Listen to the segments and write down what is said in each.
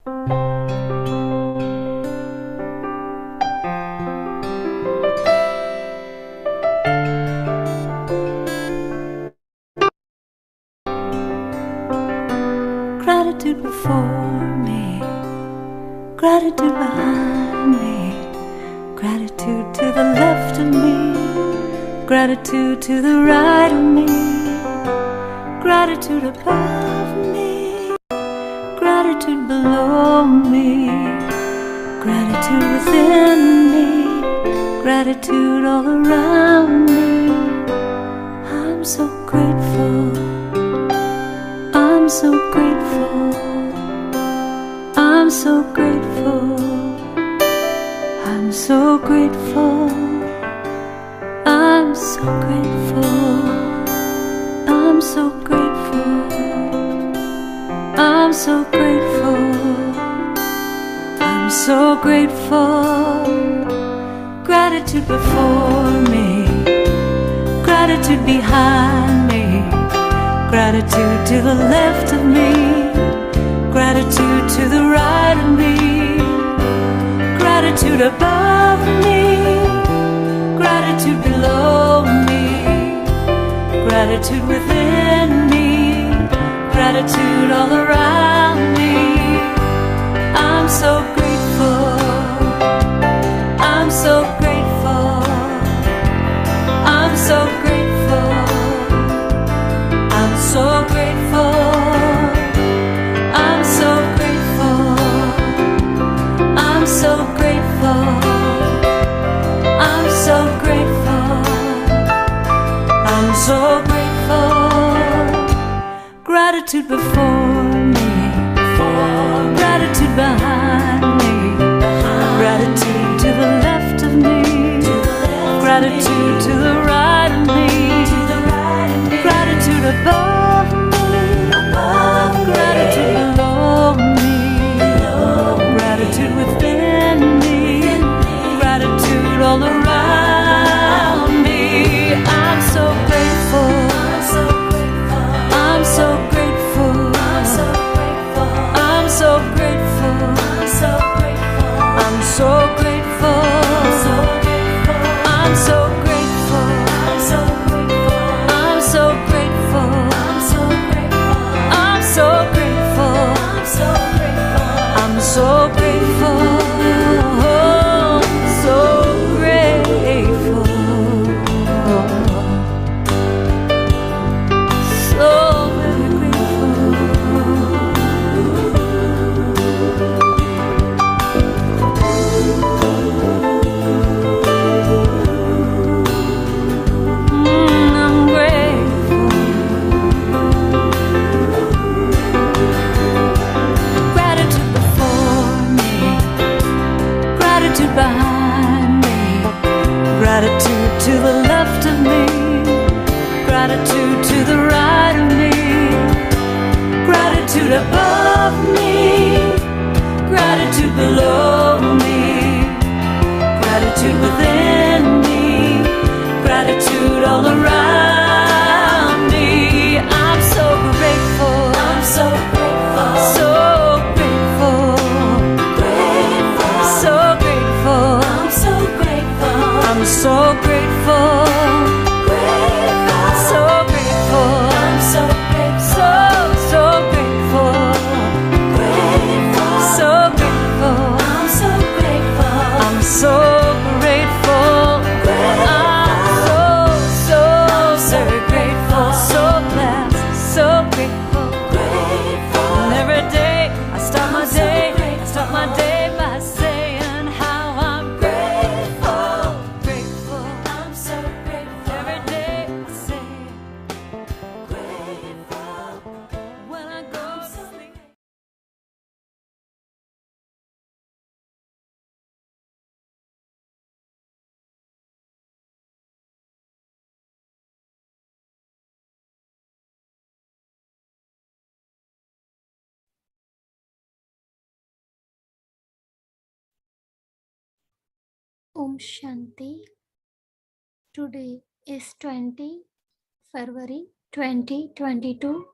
Gratitude before me, gratitude behind me, gratitude to the left of me, gratitude to the right of me, gratitude above me, gratitude below me, gratitude within me, gratitude all around me. I'm so grateful, I'm so grateful, I'm so grateful, I'm so grateful, I'm so grateful, I'm so grateful, I'm so grateful, I'm so grateful. Gratitude before me, gratitude behind me, gratitude to the left of me, gratitude to the right of me, gratitude above me, gratitude below me, gratitude within me, gratitude all around me. I'm so grateful, I'm so grateful, I'm so grateful, I'm so grateful, I'm so grateful, I'm so grateful, I'm so grateful, I'm so grateful. Gratitude before me, gratitude behind me, gratitude to the left of me, gratitude to the right of me, gratitude above me, gratitude below me, gratitude within me, gratitude all around me. I'm so grateful, I'm so grateful, I'm so grateful, I'm so grateful, I'm so grateful, I'm so grateful, I'm so grateful, I'm so grateful, so grateful, so very grateful. I'm grateful. Gratitude before me, gratitude behind me, gratitude to the left of me, gratitude to the right of me, gratitude above me, gratitude below me, gratitude within me, gratitude all around me. I'm so grateful, I'm so grateful, so grateful, so grateful, I'm so grateful, I'm so grateful, so grateful, I'm so grateful, so grateful, so grateful, I'm so grateful, I'm so grateful, I'm so very grateful, so blessed, so grateful, and every day I start my day by saying how I'm grateful, grateful, I'm so grateful, every day I say grateful, when I go to sleep. Om Shanti. Today is 20 February 2022.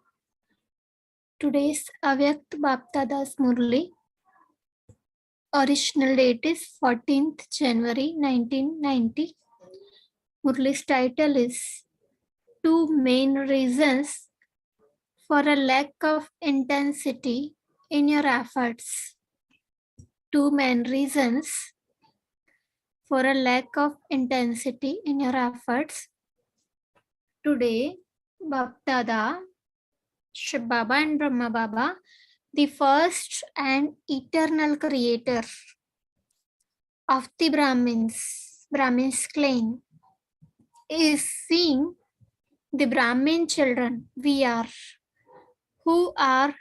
Today's Avyakt Baptada's Murli. Original date is 14th January 1990. Murli's title is Two Main Reasons for a Lack of Intensity in Your Efforts. Two main reasons for a lack of intensity in your efforts. Today, Bapdada, Shiv Baba and Brahma Baba, the first and eternal creator of the Brahmins claim, is seeing the Brahmin children we are, who are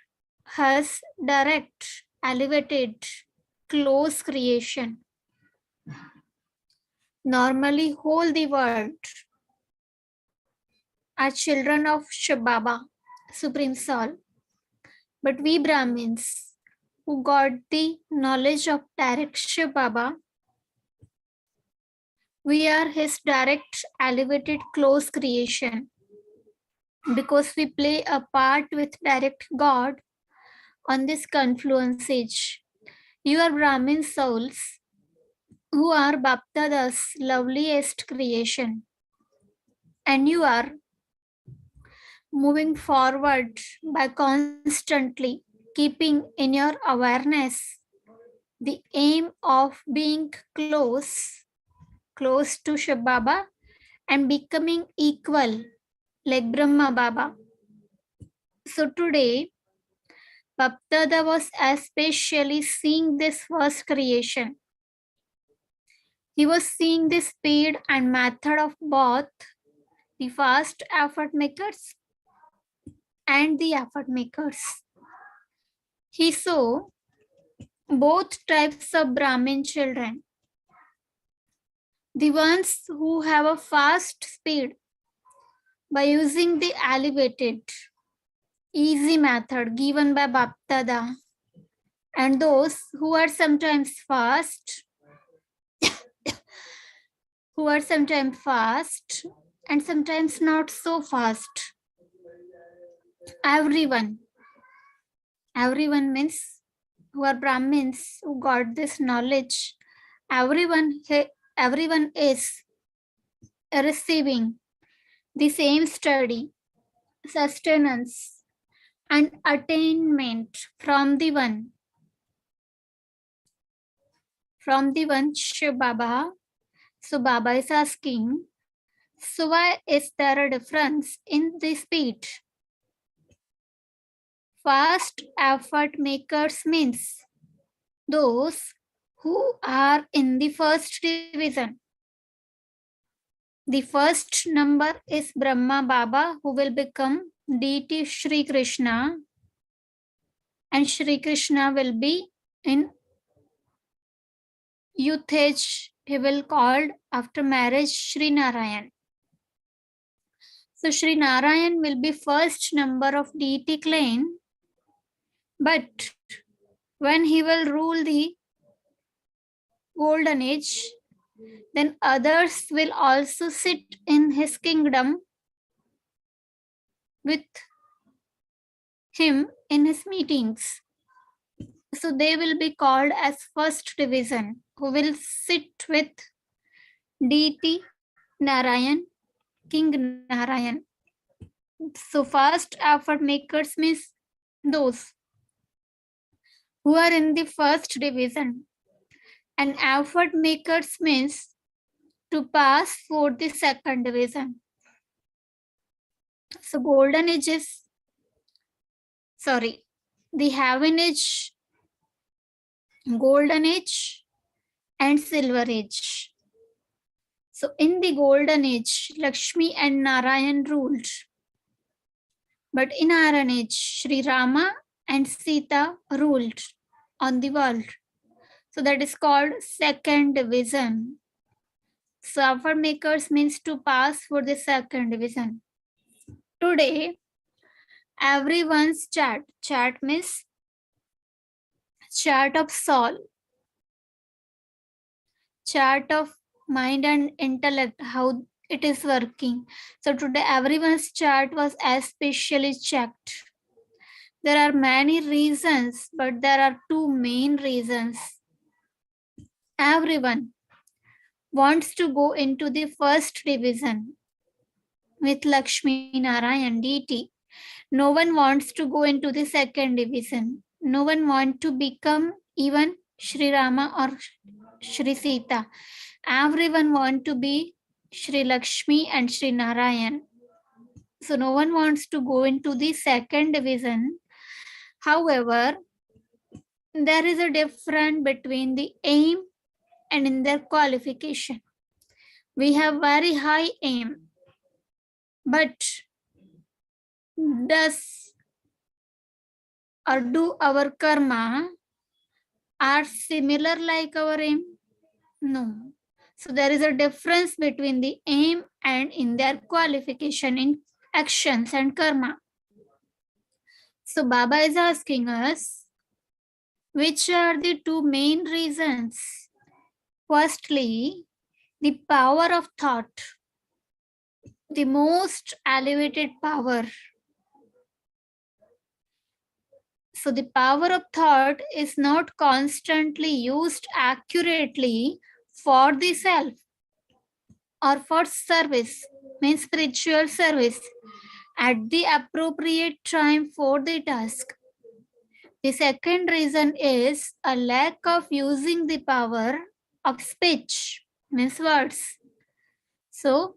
his direct, elevated, close creation. Normally, whole the world are children of Shiv Baba, Supreme Soul. But we Brahmins, who got the knowledge of direct Shiv Baba, we are his direct, elevated, close creation. Because we play a part with direct God on this confluence age. You are Brahmin souls who are Baptada's loveliest creation. And you are moving forward by constantly keeping in your awareness the aim of being close to Shiv Baba and becoming equal like Brahma Baba. So today, Baptada was especially seeing this first creation. He was seeing the speed and method of both the fast effort makers and the effort makers. He saw both types of Brahmin children. The ones who have a fast speed by using the elevated, easy method given by Baptada, and those who are sometimes fast, and sometimes not so fast. Everyone means who are Brahmins who got this knowledge. Everyone is receiving the same study, sustenance, and attainment from the one Shiv Baba. So Baba is asking, so why is there a difference in the speed? Fast effort makers means those who are in the first division. The first number is Brahma Baba, who will become deity Shri Krishna, and Shri Krishna will be in youth age. He will called after marriage Shri Narayan. So Shri Narayan will be first number of deity clan, but when he will rule the golden age, then others will also sit in his kingdom with him in his meetings. So they will be called as first division, who will sit with deity Narayan, King Narayan. So fast effort makers means those who are in the first division, and effort makers means to pass for the second division. So golden age is, the heaven age, golden age, and silver age. So in the golden age, Lakshmi and Narayan ruled. But in Iron age, Sri Rama and Sita ruled on the world. So that is called second division. So effort makers means to pass for the second division. Today, everyone's chart means chart of soul, chart of mind and intellect, how it is working. So today everyone's chart was especially checked. There are many reasons, but there are two main reasons Everyone wants to go into the first division with Lakshmi Narayan deity. No one wants to go into the second division. No one wants to become even Sri Rama or Sri Sita. Everyone wants to be Sri Lakshmi and Sri Narayan. So no one wants to go into the second division. However, there is a difference between the aim and in their qualification. We have very high aim, but does or do our karma are similar like our aim? No. So there is a difference between the aim and in their qualification in actions and karma. So Baba is asking us, which are the two main reasons? Firstly, the power of thought, the most elevated power. So the power of thought is not constantly used accurately for the self or for service, means spiritual service, at the appropriate time for the task. The second reason is a lack of using the power of speech, means words. So,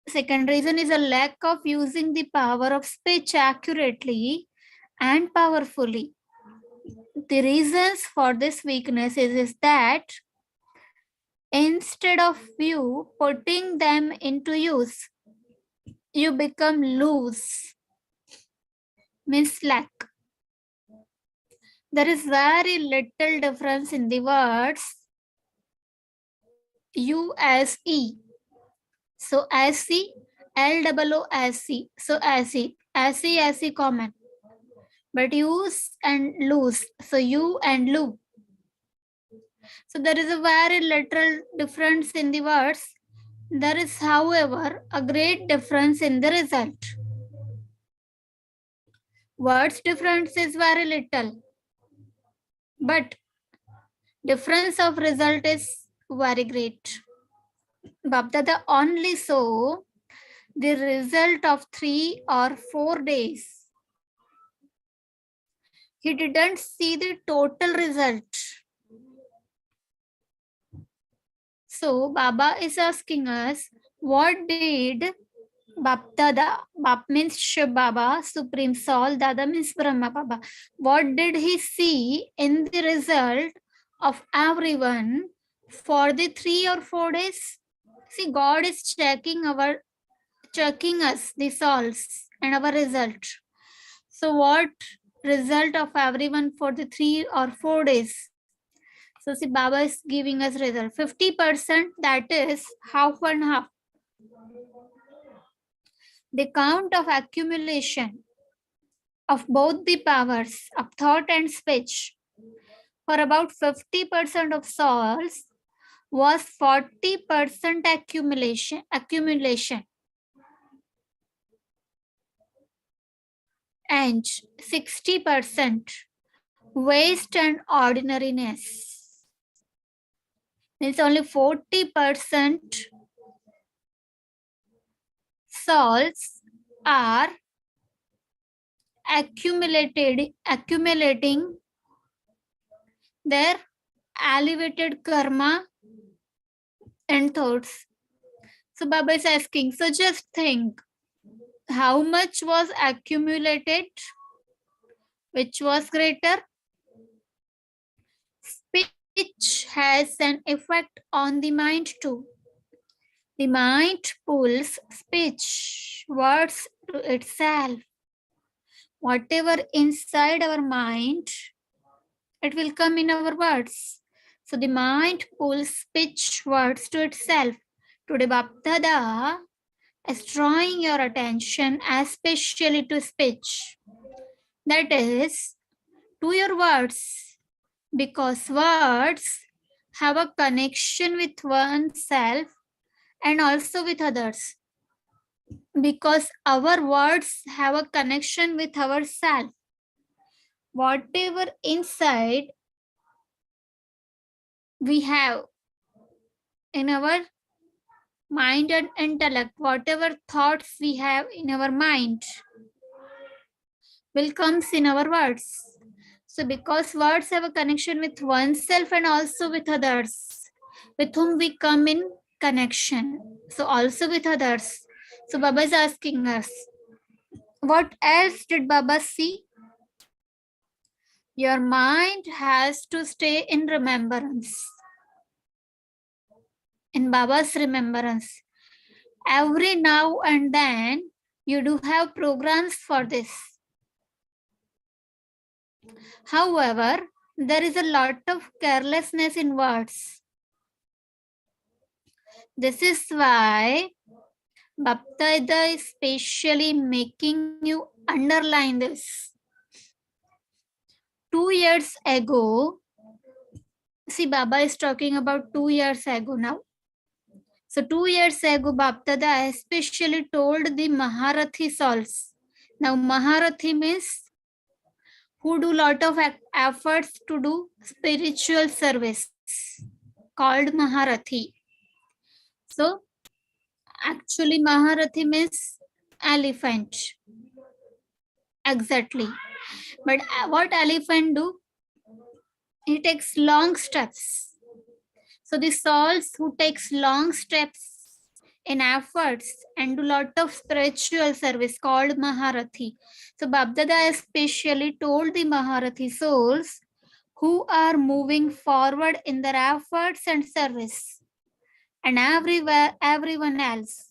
second reason is a lack of using the power of speech accurately and powerfully. The reasons for this weakness is that instead of you putting them into use, you become loose, means lack. There is very little difference in the words U as E. So as C, L double O as C. So as C common. But use and lose. So you and Lu. So there is a very little difference in the words. There is, however, a great difference in the result. Words difference is very little, but difference of result is very great. Bapdada only saw the result of 3 or 4 days. He didn't see the total result. So Baba is asking us, what did Bapdada, Bap means Shiv Baba, Supreme Soul, Dada means Brahma Baba. What did he see in the result of everyone for the 3 or 4 days? See, God is checking us, the souls, and our result. So what result of everyone for the 3 or 4 days? So see, Baba is giving us result. 50%, that is half and half. The count of accumulation of both the powers of thought and speech for about 50% of souls was 40% accumulation and 60% waste and ordinariness. Means only 40% souls are accumulating their elevated karma and thoughts. So Baba is asking, so just think, how much was accumulated? Which was greater? Speech has an effect on the mind too. The mind pulls speech, words to itself. Whatever inside our mind, it will come in our words. So the mind pulls speech, words to itself. Today, Bapdada is drawing your attention especially to speech. That is, to your words, because words have a connection with oneself and also with others. Because our words have a connection with ourselves. Whatever inside we have in our mind and intellect, whatever thoughts we have in our mind will comes in our words. So because words have a connection with oneself and also with others, with whom we come in connection. So also with others. So Baba is asking us, what else did Baba see? Your mind has to stay in remembrance, in Baba's remembrance. Every now and then, you do have programs for this. However, there is a lot of carelessness in words. This is why Baptida is specially making you underline this. 2 years ago, see, Baba is talking about 2 years ago now. So 2 years ago, Baptada especially told the Maharathi souls. Now Maharathi means who do lot of efforts to do spiritual service, called Maharathi. So actually Maharathi means elephant. Exactly. But what elephant do? He takes long steps. So the souls who takes long steps in efforts and do lot of spiritual service called Maharathi. So Babdada especially told the Maharathi souls who are moving forward in their efforts and service, and everyone else.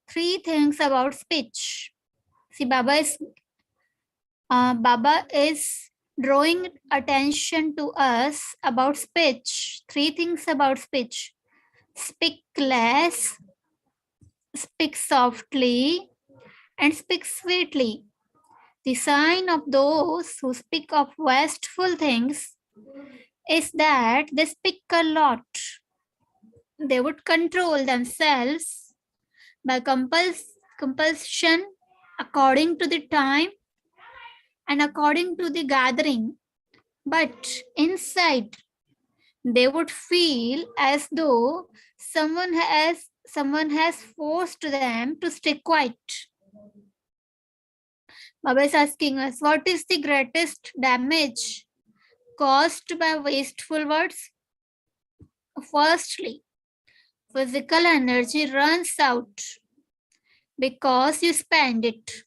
3 things about speech. See, Baba is drawing attention to us about speech. 3 things about speech. Speak less, speak softly, and speak sweetly. The sign of those who speak of wasteful things is that they speak a lot. They would control themselves by compulsion according to the time and according to the gathering. But inside, they would feel as though someone has forced them to stay quiet. Baba is asking us, what is the greatest damage caused by wasteful words? Firstly, physical energy runs out because you spend it.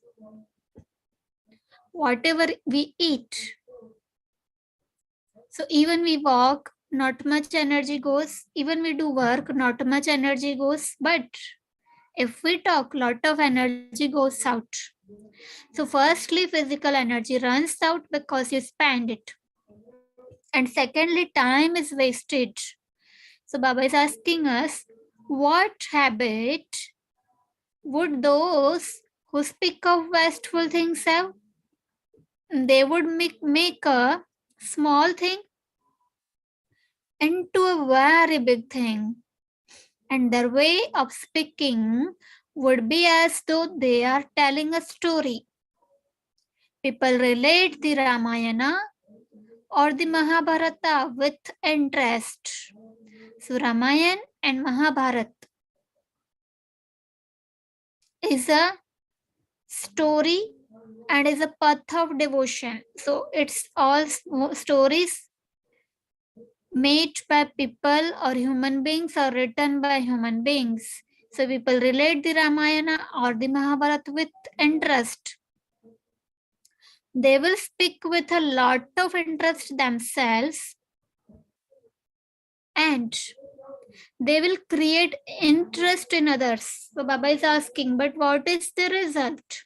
Whatever we eat. So even we walk, not much energy goes. Even we do work, not much energy goes. But if we talk, lot of energy goes out. So firstly, physical energy runs out because you spend it. And secondly, time is wasted. So Baba is asking us, what habit would those who speak of wasteful things have? They would make a small thing into a very big thing. And their way of speaking would be as though they are telling a story. People relate the Ramayana or the Mahabharata with interest. So Ramayana and Mahabharata is a story and is a path of devotion. So it's all stories made by people or human beings or written by human beings. So people relate the Ramayana or the Mahabharata with interest. They will speak with a lot of interest themselves, and they will create interest in others. So Baba is asking, but what is the result?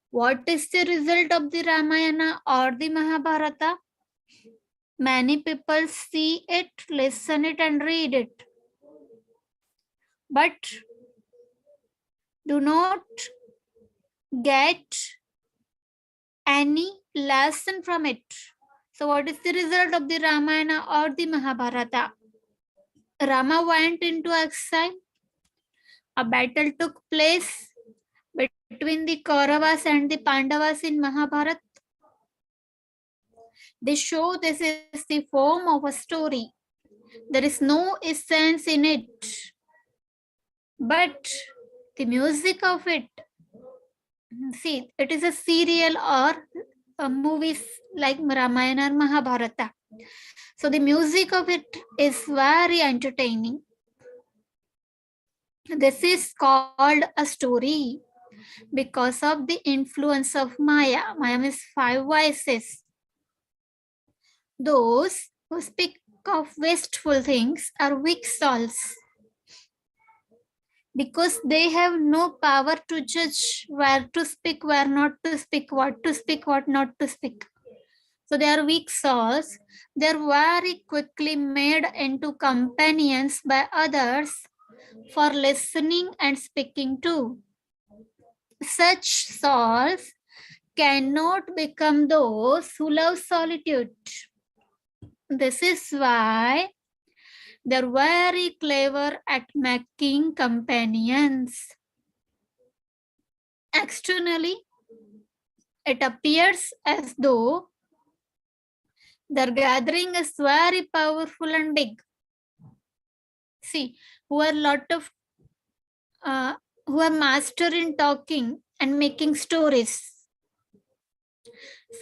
What is the result of the Ramayana or the Mahabharata? Many people see it, listen it, and read it, but do not get any lesson from it. So what is the result of the Ramayana or the Mahabharata? Rama went into exile. A battle took place between the Kauravas and the Pandavas in Mahabharata. They show this is the form of a story. There is no essence in it, but the music of it. See, it is a serial or a movies like Ramayana or Mahabharata. So the music of it is very entertaining. This is called a story because of the influence of Maya. Maya means five vices. Those who speak of wasteful things are weak souls because they have no power to judge where to speak, where not to speak, what not to speak. So they are weak souls. They are very quickly made into companions by others for listening and speaking to. Such souls cannot become those who love solitude. This is why they're very clever at making companions. Externally, it appears as though their gathering is very powerful and big. See, who are lot of who are master in talking and making stories.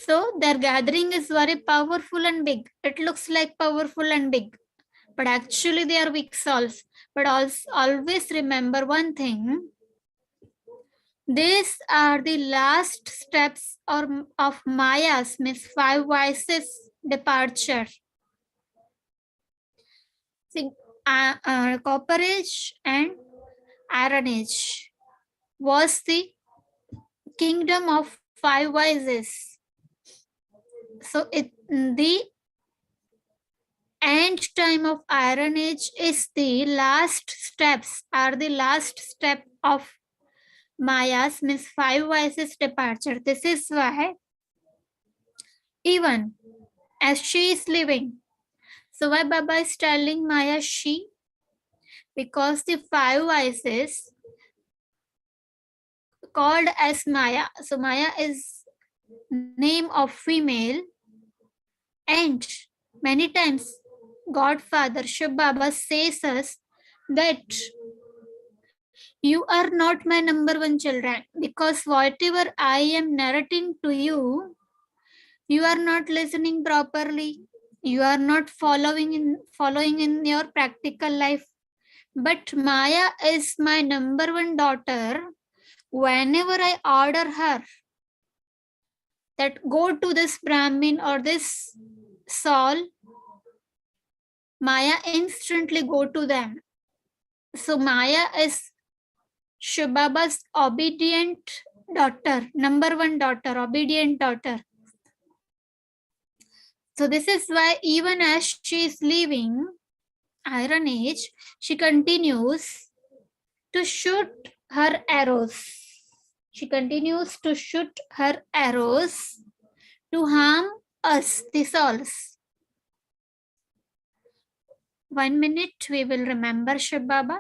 So their gathering is very powerful and big. It looks like powerful and big, but actually they are weak souls. But also always remember one thing. These are the last steps of Maya's means five vices departure. See, copperage and ironage was the kingdom of five vices. So the end time of Iron Age is the last steps, are the last step of Maya's means five vices departure. This is why even as she is living, so why Baba is telling Maya she? Because the five vices called as Maya. So Maya is name of female, and many times Godfather Shiv Baba says us that you are not my number one children because whatever I am narrating to you, you are not listening properly. You are not following in your practical life. But Maya is my number one daughter. Whenever I order her that go to this Brahmin or this Saul, Maya instantly go to them. So Maya is Shibaba's obedient daughter, number one daughter, obedient daughter. So this is why even as she is leaving Iron Age, she continues to shoot her arrows. She continues to shoot her arrows to harm us, the souls. 1 minute, we will remember Shiv Baba.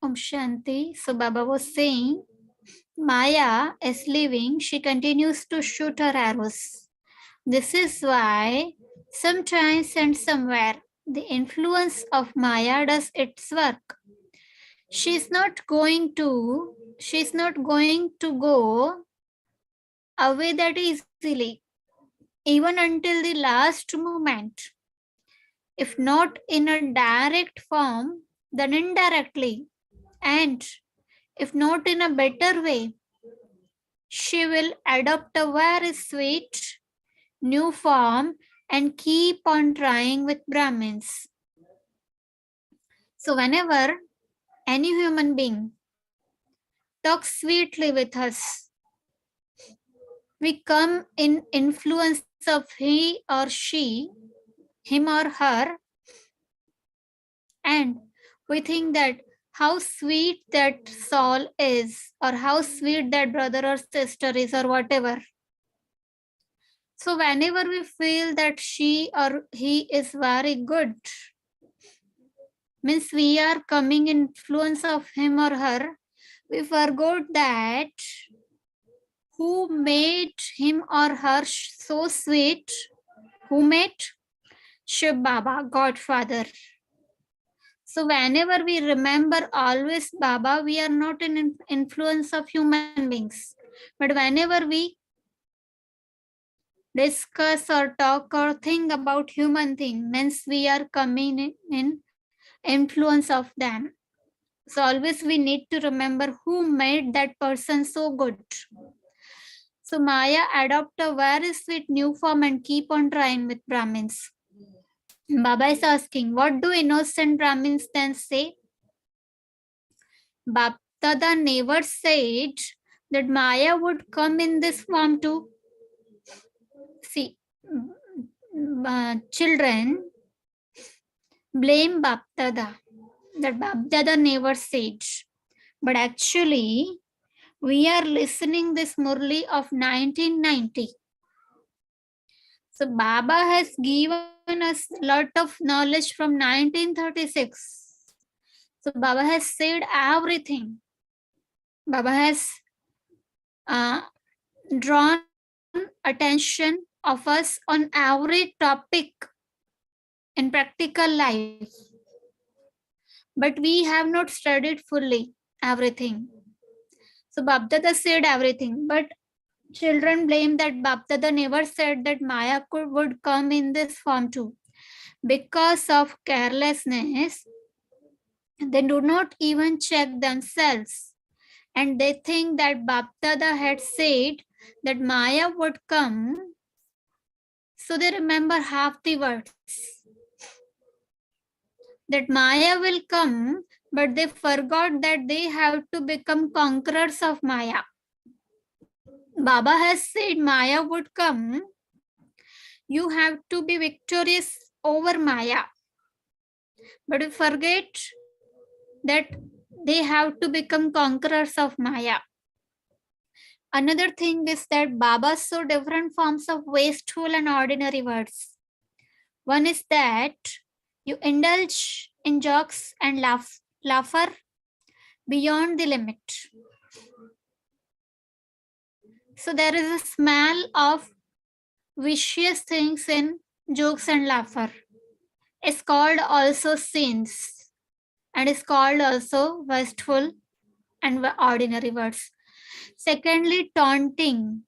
Om Shanti. So Baba was saying, Maya is living, she continues to shoot her arrows. This is why sometimes and somewhere the influence of Maya does its work. She's not going to go away that easily, even until the last moment. If not in a direct form, then indirectly. And if not in a better way, she will adopt a very sweet new form and keep on trying with Brahmins. So, whenever any human being talks sweetly with us, we come in influence of he or she, him or her, and we think that how sweet that soul is, or how sweet that brother or sister is, or whatever. So, whenever we feel that she or he is very good, means we are coming influence of him or her, we forgot that who made him or her so sweet, who made Shiv Baba, Godfather. So whenever we remember always Baba, we are not in influence of human beings. But whenever we discuss or talk or think about human thing, means we are coming in influence of them. So always we need to remember who made that person so good. So Maya adopt a very sweet new form and keep on trying with Brahmins. Baba is asking, what do innocent Brahmins then say? Baptada never said that Maya would come in this form too. See, children blame Baptada, that Baptada never said. But actually, we are listening this Murli of 1990. So Baba has given us lot of knowledge from 1936. So Baba has said everything. Baba has drawn attention of us on every topic in practical life. But we have not studied fully everything. So Bapdada said everything, but children blame that Bapdada never said that Maya would come in this form too. Because of carelessness, they do not even check themselves. And they think that Bapdada had said that Maya would come, so they remember half the words. That Maya will come, but they forgot that they have to become conquerors of Maya. Baba has said Maya would come. You have to be victorious over Maya. But we forget that they have to become conquerors of Maya. Another thing is that Baba saw different forms of wasteful and ordinary words. One is that you indulge in jokes and laughter beyond the limit. So there is a smell of vicious things in jokes and laughter. It's called also sins, and is called also wasteful and ordinary words. Secondly, taunting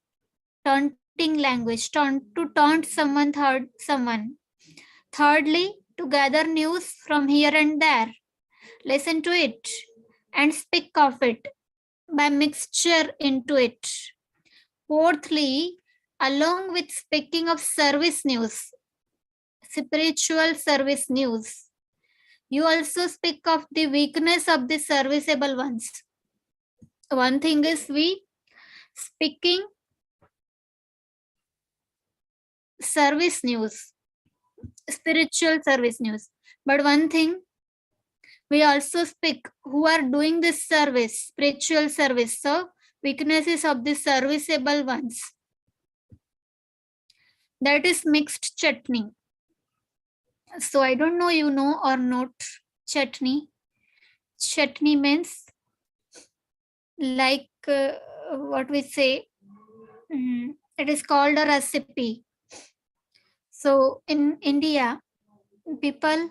language, to taunt someone. Thirdly, to gather news from here and there, listen to it and speak of it by mixture into it. Fourthly, along with speaking of service news, spiritual service news, you also speak of the weakness of the serviceable ones. One thing is we speaking service news, spiritual service news. But one thing, we also speak who are doing this service, spiritual service. So weaknesses of the serviceable ones. That is mixed chutney. So I don't know you know or not chutney. Chutney means like what we say, it is called a recipe. So in India, people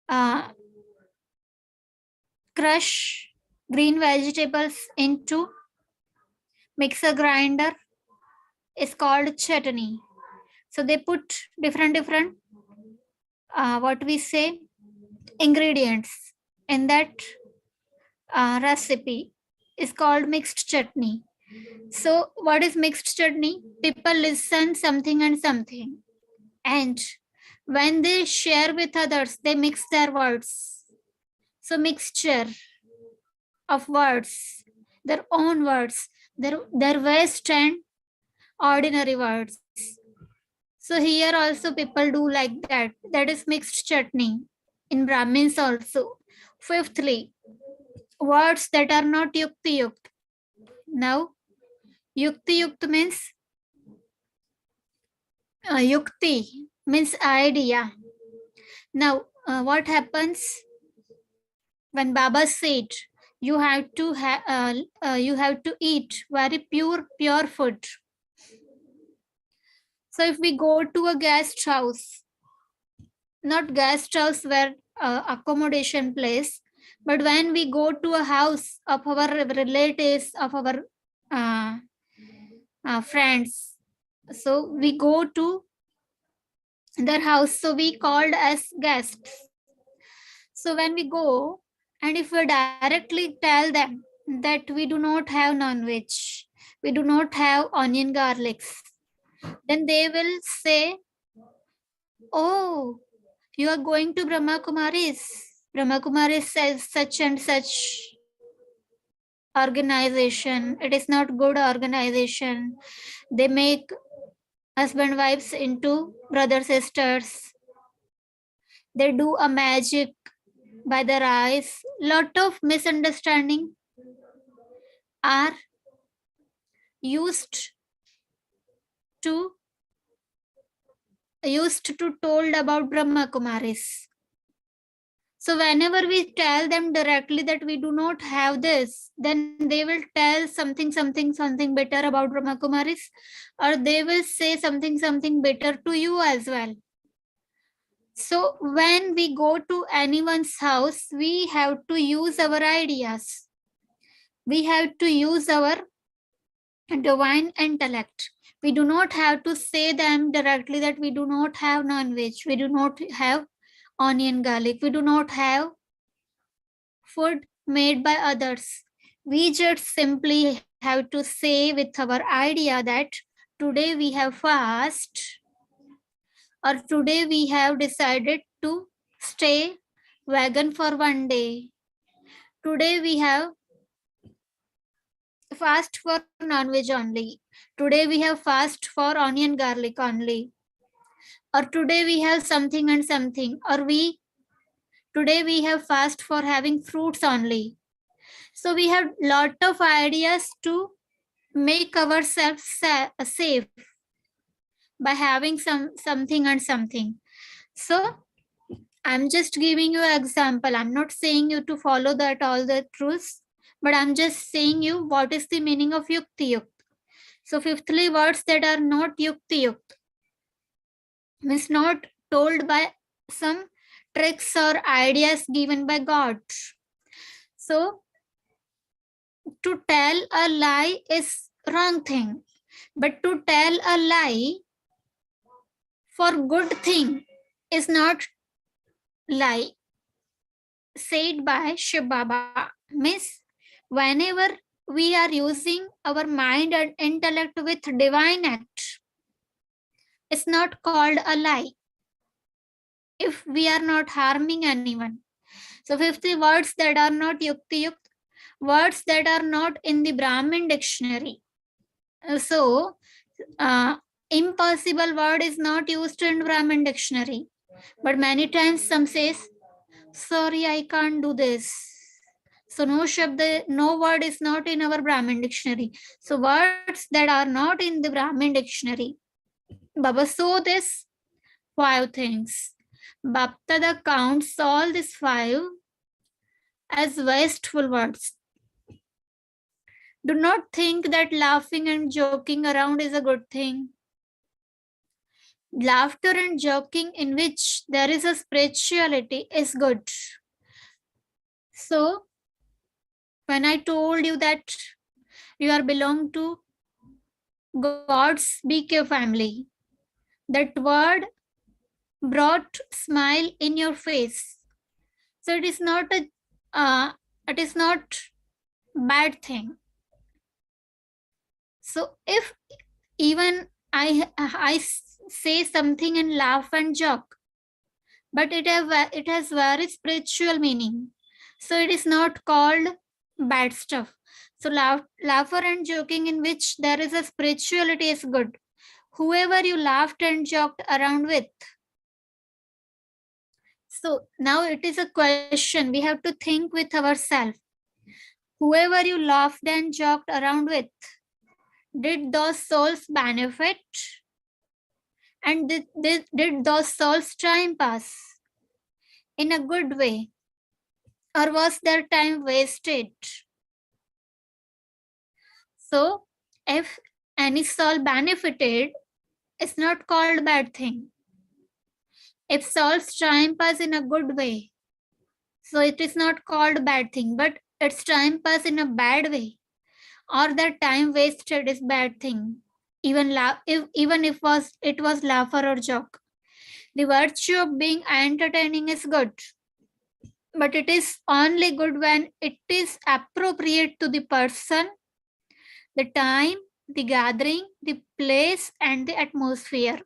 uh, crush green vegetables into mixer grinder is called chutney. So they put different what we say ingredients in that recipe is called mixed chutney. So what is mixed chutney? People listen something and something, and when they share with others, they mix their words. So mixture of words, their own words, their waste and ordinary words. So here also people do like that. That is mixed chutney. In Brahmins also. Fifthly, words that are not yukti yukt. Now, yukti yukt means yukti means idea. Now, what happens when Baba said you have to eat very pure food. So if we go to a guest house, not guest house where accommodation place, but when we go to a house of our relatives, of our uh, friends, so we go to their house, so we called as guests. So when we go, and if we directly tell them that we do not have non-veg, we do not have onion garlics, then they will say, oh, you are going to Brahma Kumaris. Brahma Kumaris says such and such organization. It is not good organization. They make husband wives into brother sisters. They do a magic by their eyes. Lot of misunderstanding are used to told about Brahma Kumaris. So whenever we tell them directly that we do not have this, then they will tell something better about Brahma Kumaris, or they will say something better to you as well. So when we go to anyone's house, we have to use our ideas. We have to use our divine intellect. We do not have to say them directly that we do not have non-veg, we do not have onion garlic, we do not have food made by others. We just simply have to say with our idea that today we have fast, or today we have decided to stay vegan for one day. Today we have fast for non-veg only. Today we have fast for onion garlic only. Or today we have something and something. Or today we have fast for having fruits only. So we have lot of ideas to make ourselves safe by having something and something. So I'm just giving you an example. I'm not saying you to follow that all the truths, but I'm just saying you what is the meaning of yukti yukt. So fifthly, words that are not yukti yukt means not told by some tricks or ideas given by God. So to tell a lie is wrong thing, but to tell a lie for good thing is not lie. Said by Shiv Baba means whenever we are using our mind and intellect with divine act, it's not called a lie if we are not harming anyone. So 50 words that are not yukti yukt, words that are not in the Brahmin dictionary. So impossible word is not used in Brahmin dictionary, but many times some says, sorry, I can't do this. So no word is not in our Brahmin dictionary. So words that are not in the Brahmin dictionary. Baba saw this 5 things. Baptada counts all these 5 as wasteful words. Do not think that laughing and joking around is a good thing. Laughter and joking in which there is a spirituality is good. So, when I told you that you are belong to God's BK family, that word brought smile in your face. So it is not a it is not bad thing. So if even I say something and laugh and joke, but it has very spiritual meaning. So it is not called bad stuff. So laughter and joking in which there is a spirituality is good. Whoever you laughed and joked around with. So now it is a question we have to think with ourselves. Whoever you laughed and joked around with, did those souls benefit? And did those souls time pass in a good way? Or was their time wasted? So, if any soul benefited, it's not called bad thing. If soul's time pass in a good way, so it is not called bad thing, but its time pass in a bad way, or that time wasted is bad thing. Even if it was laughter or joke. The virtue of being entertaining is good, but it is only good when it is appropriate to the person, the time, the gathering, the place, and the atmosphere.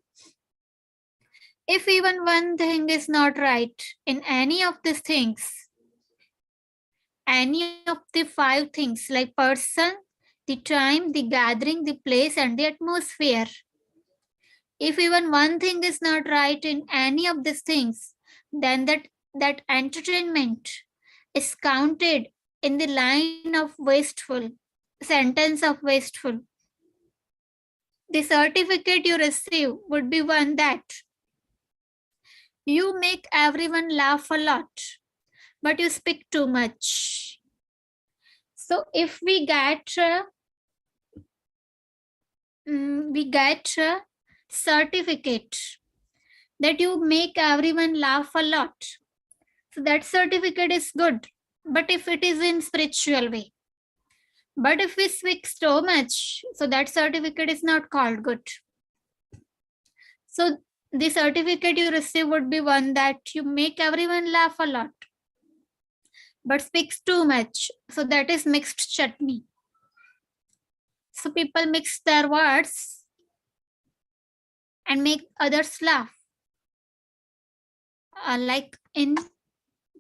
If even one thing is not right in any of these things, any of the five things like person, the time, the gathering, the place, and the atmosphere. If even one thing is not right in any of these things, then that entertainment is counted in the line of wasteful, sentence of wasteful. The certificate you receive would be one that you make everyone laugh a lot, but you speak too much. So if we get a certificate that you make everyone laugh a lot, so that certificate is good, but if it is in spiritual way. But if we speak so much, so that certificate is not called good. So the certificate you receive would be one that you make everyone laugh a lot, but speaks too much. So that is mixed chutney. So people mix their words and make others laugh. Like in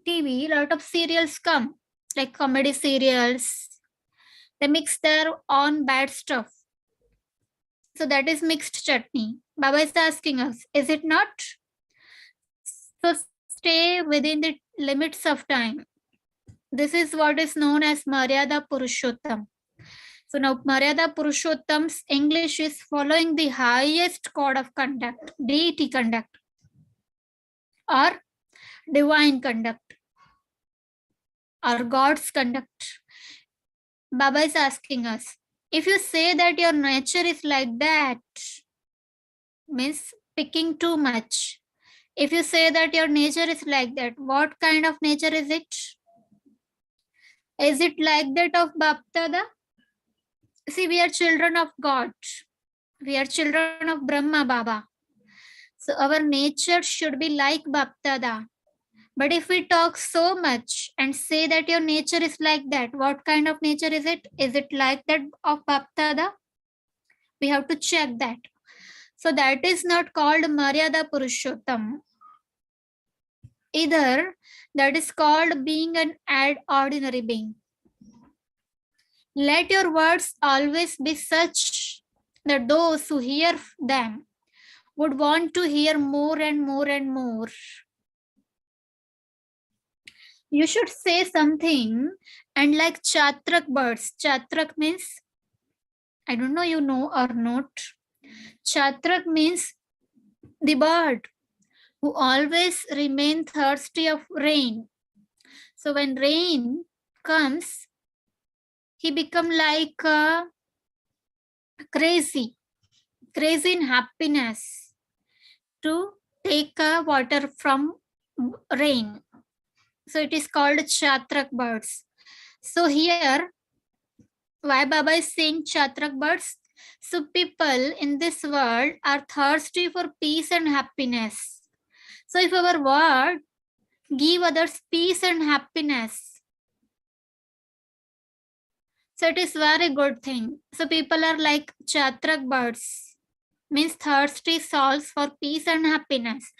TV, a lot of serials come, like comedy serials. They mix their own bad stuff. So that is mixed chutney. Baba is asking us, is it not? So stay within the limits of time. This is what is known as Maryada Purushottam. So now Maryada Purushottam's English is following the highest code of conduct, deity conduct, or divine conduct, or God's conduct. Baba is asking us, if you say that your nature is like that, means picking too much. If you say that your nature is like that, what kind of nature is it? Is it like that of Baptada? See, we are children of God. We are children of Brahma Baba. So our nature should be like Baptada. But if we talk so much and say that your nature is like that, what kind of nature is it? Is it like that of Baptada? We have to check that. So that is not called Maryada Purushottam. Either that is called being an ordinary being. Let your words always be such that those who hear them would want to hear more and more and more. You should say something and like chatrak birds. Chatrak means, I don't know you know or not. Chatrak means the bird who always remain thirsty of rain. So when rain comes, he become like crazy in happiness to take water from rain. So it is called Chatrak birds. So here, why Baba is saying Chatrak birds? So people in this world are thirsty for peace and happiness. So if our word give others peace and happiness, so it is very good thing. So people are like Chatrak birds, means thirsty souls for peace and happiness.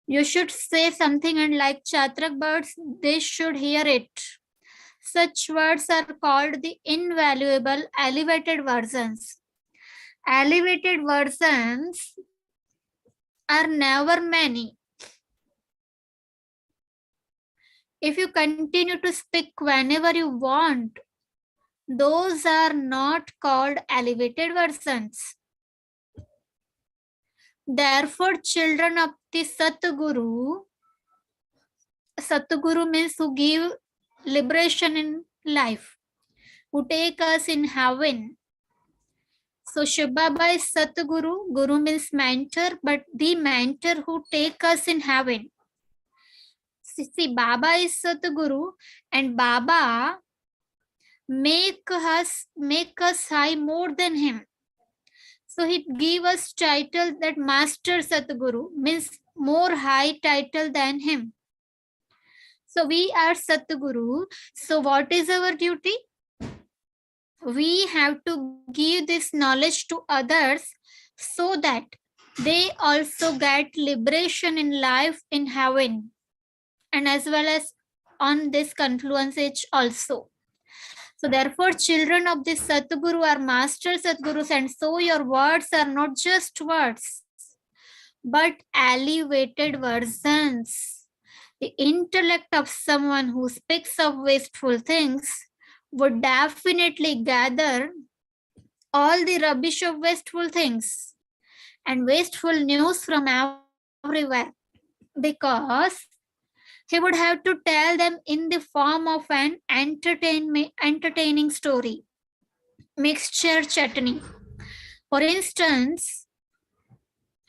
You should say something and like Chatrak birds, they should hear it. Such words are called the invaluable elevated versions. Elevated versions are never many. If you continue to speak whenever you want, those are not called elevated versions. Therefore, children of the Satguru means who give liberation in life, who take us in heaven. So Shiv Baba is Satguru. Guru means mentor, but the mentor who take us in heaven. See, Baba is Satguru, and Baba make us high more than him. So he give us title that Master Satguru, means more high title than him. So we are Satguru. So what is our duty? We have to give this knowledge to others so that they also get liberation in life in heaven, and as well as on this confluence age also. So therefore, children of this Satguru are master Satgurus, and so your words are not just words, but elevated versions. The intellect of someone who speaks of wasteful things would definitely gather all the rubbish of wasteful things and wasteful news from everywhere, because he would have to tell them in the form of an entertaining story, mixture chutney. For instance,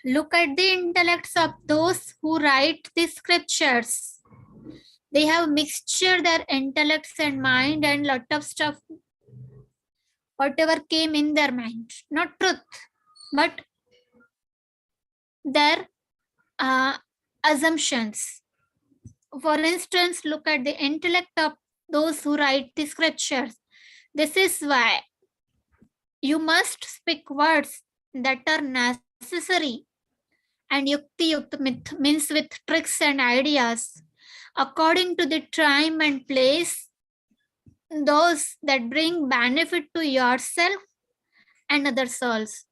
look at the intellects of those who write the scriptures. They have mixture their intellects and mind and lot of stuff, whatever came in their mind. Not truth, but their assumptions. For instance, look at the intellect of those who write the scriptures. This is why you must speak words that are necessary, and yukti yukt means with tricks and ideas according to the time and place, those that bring benefit to yourself and other souls.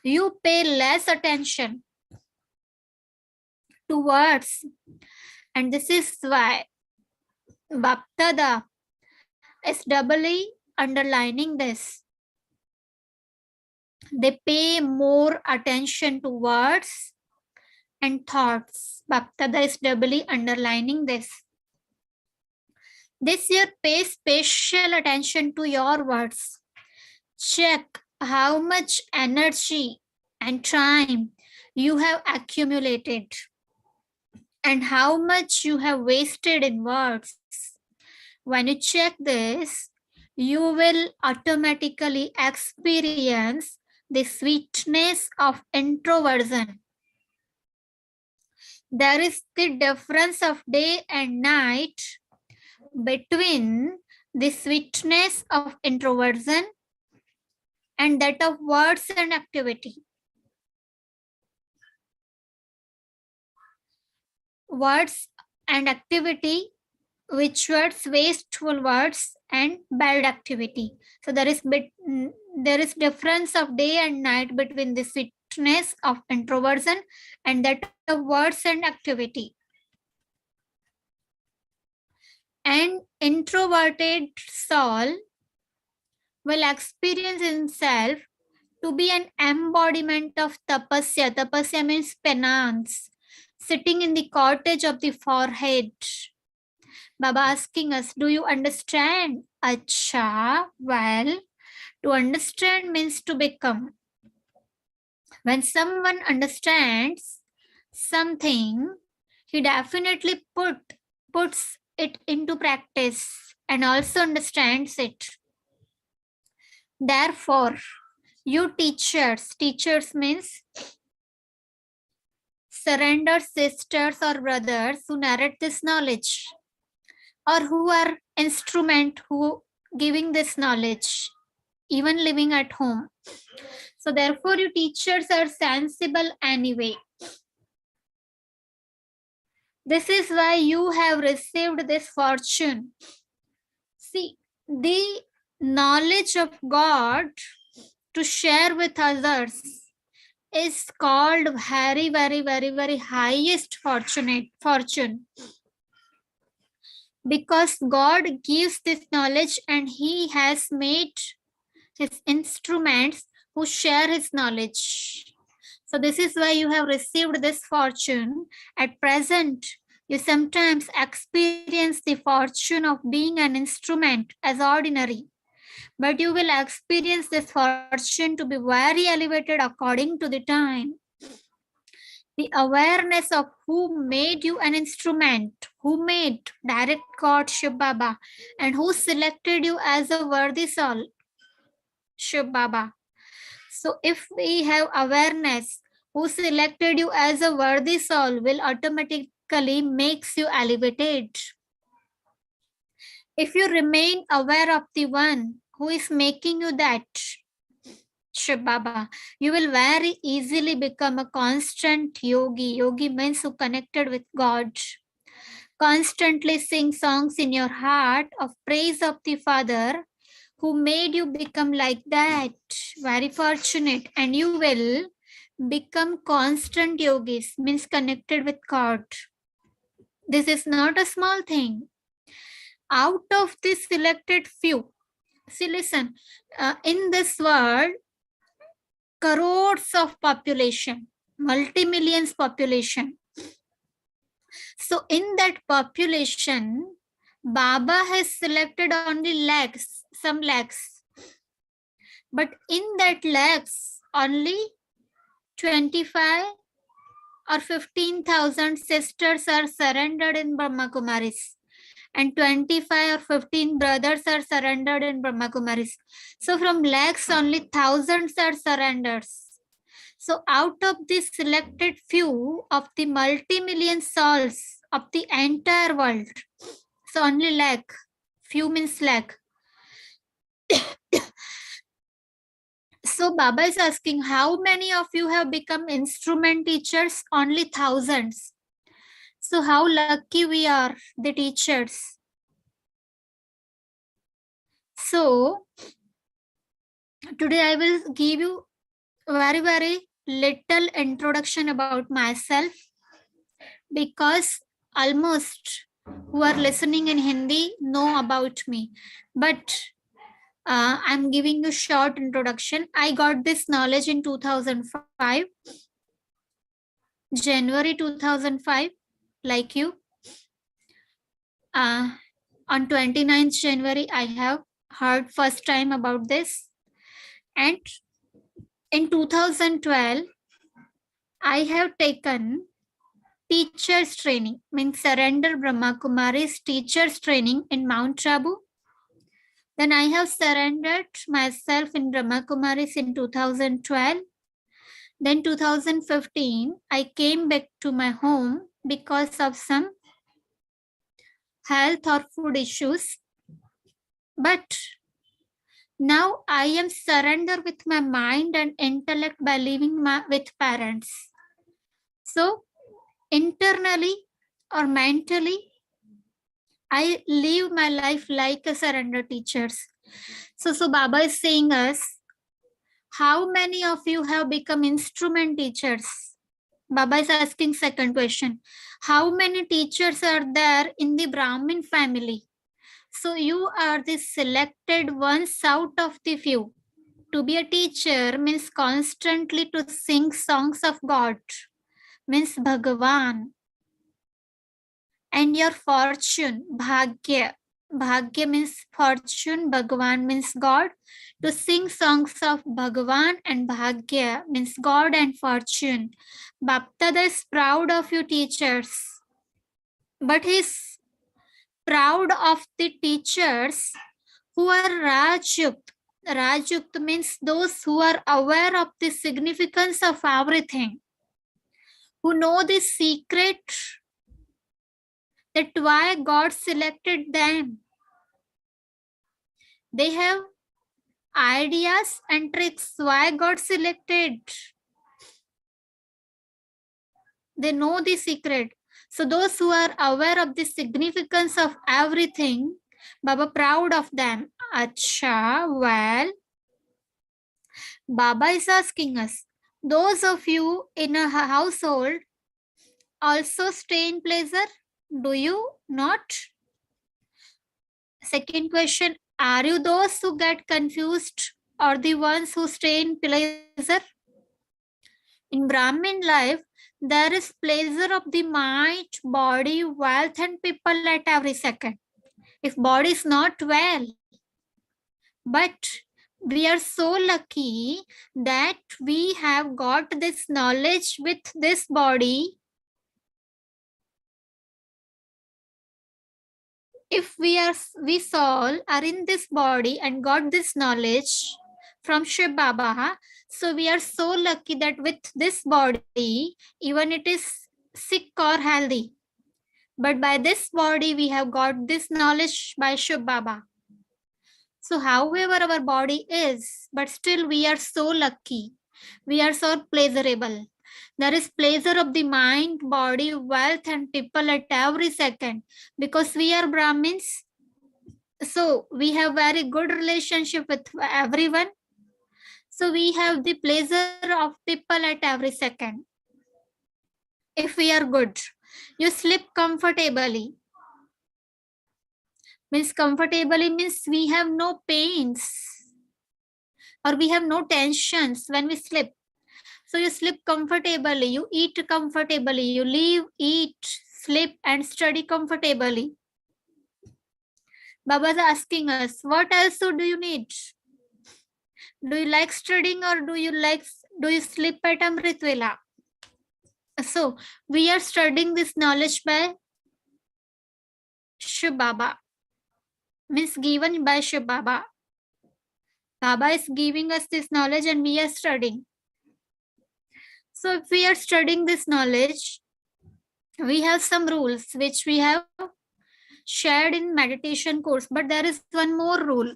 You pay less attention to words, and this is why Bhaktada is doubly underlining this. They pay more attention to words and thoughts. Bhaktada is doubly underlining this. This year, pay special attention to your words. Check how much energy and time you have accumulated and how much you have wasted in words. When you check this, you will automatically experience the sweetness of introversion. There is the difference of day and night between the sweetness of introversion and that of words and activity. Words and activity, which words, wasteful words and bad activity. So there is difference of day and night between the sweetness of introversion and that of words and activity. An introverted soul will experience himself to be an embodiment of tapasya. Tapasya means penance, sitting in the cottage of the forehead. Baba asking us, do you understand? Acha, well, to understand means to become. When someone understands something, he definitely puts it into practice and also understands it. Therefore, you teachers means surrender sisters or brothers who narrate this knowledge, or who are instrument who giving this knowledge, even living at home. So therefore, you teachers are sensible anyway. This is why you have received this fortune. See, the knowledge of God to share with others is called very highest fortune. Because God gives this knowledge and He has made His instruments who share His knowledge. So this is why you have received this fortune. At present, you sometimes experience the fortune of being an instrument as ordinary. But you will experience this fortune to be very elevated according to the time. The awareness of who made you an instrument, who made direct God Shiv Baba, and who selected you as a worthy soul, Shiv Baba. So if we have awareness, who selected you as a worthy soul will automatically makes you elevated. If you remain aware of the one who is making you that, Shiv Baba, you will very easily become a constant yogi. Yogi means who connected with God. Constantly sing songs in your heart of praise of the Father who made you become like that. Very fortunate. And you will become constant yogis, means connected with God. This is not a small thing. Out of this selected few, see, listen, in this world, crores of population, multi-millions population. So in that population, Baba has selected only lakhs, some lakhs. But in that lakhs, only 25 or 15,000 sisters are surrendered in Brahma Kumaris. And 25 or 15 brothers are surrendered in Brahma Kumaris. So from lakhs, only thousands are surrendered. So out of this selected few of the multi-million souls of the entire world, so only lakh, few means lakh. So Baba is asking, how many of you have become instrument teachers? Only thousands. So how lucky we are, the teachers. So today I will give you very little introduction about myself, because almost who are listening in Hindi know about me. But I'm giving you short introduction. I got this knowledge in 2005, January 2005, like you. On 29th January, I have heard first time about this. And in 2012, I have taken teachers training, means Surrender Brahma Kumari's teachers training in Mount Abu. Then I have surrendered myself in Brahma Kumaris in 2012. Then 2015, I came back to my home because of some health or food issues. But now I am surrendered with my mind and intellect by living with parents. So internally or mentally, I live my life like a surrender teachers. So Baba is saying us, how many of you have become instrument teachers? Baba is asking second question. How many teachers are there in the Brahmin family? So you are the selected ones out of the few. To be a teacher means constantly to sing songs of God, means Bhagavan. and your fortune, bhagya. Bhagya means fortune, Bhagavan means God. To sing songs of Bhagavan and bhagya means God and fortune. Baptada is proud of you teachers, but he's proud of the teachers who are Rajukt. Rajukt means those who are aware of the significance of everything, who know the secret that why God selected them. They have ideas and tricks why God selected. They know the secret. So those who are aware of the significance of everything, Baba proud of them. Acha, well, Baba is asking us, those of you in a household also stay in pleasure? Do you not? Second question, are you those who get confused or the ones who stay in pleasure? In Brahmin life, there is pleasure of the mind, body, wealth, and people at every second. If body is not well, but we are so lucky that we have got this knowledge with this body. If we soul are in this body and got this knowledge from Shiv Baba, so we are so lucky that with this body, even it is sick or healthy, but by this body we have got this knowledge by Shiv Baba. So however our body is, but still we are so lucky. We are so pleasurable. There is pleasure of the mind, body, wealth, and people at every second. Because we are Brahmins, so we have very good relationship with everyone. So we have the pleasure of people at every second. If we are good, you sleep comfortably. Means comfortably means we have no pains or we have no tensions when we sleep. So you sleep comfortably, you eat comfortably, you live, eat, sleep, and study comfortably. Baba is asking us, what else do you need? Do you like studying or do you sleep at Amrit Vela? So we are studying this knowledge by Shiv Baba. Means given by Shiv Baba. Baba is giving us this knowledge and we are studying. So if we are studying this knowledge, we have some rules which we have shared in meditation course, but there is one more rule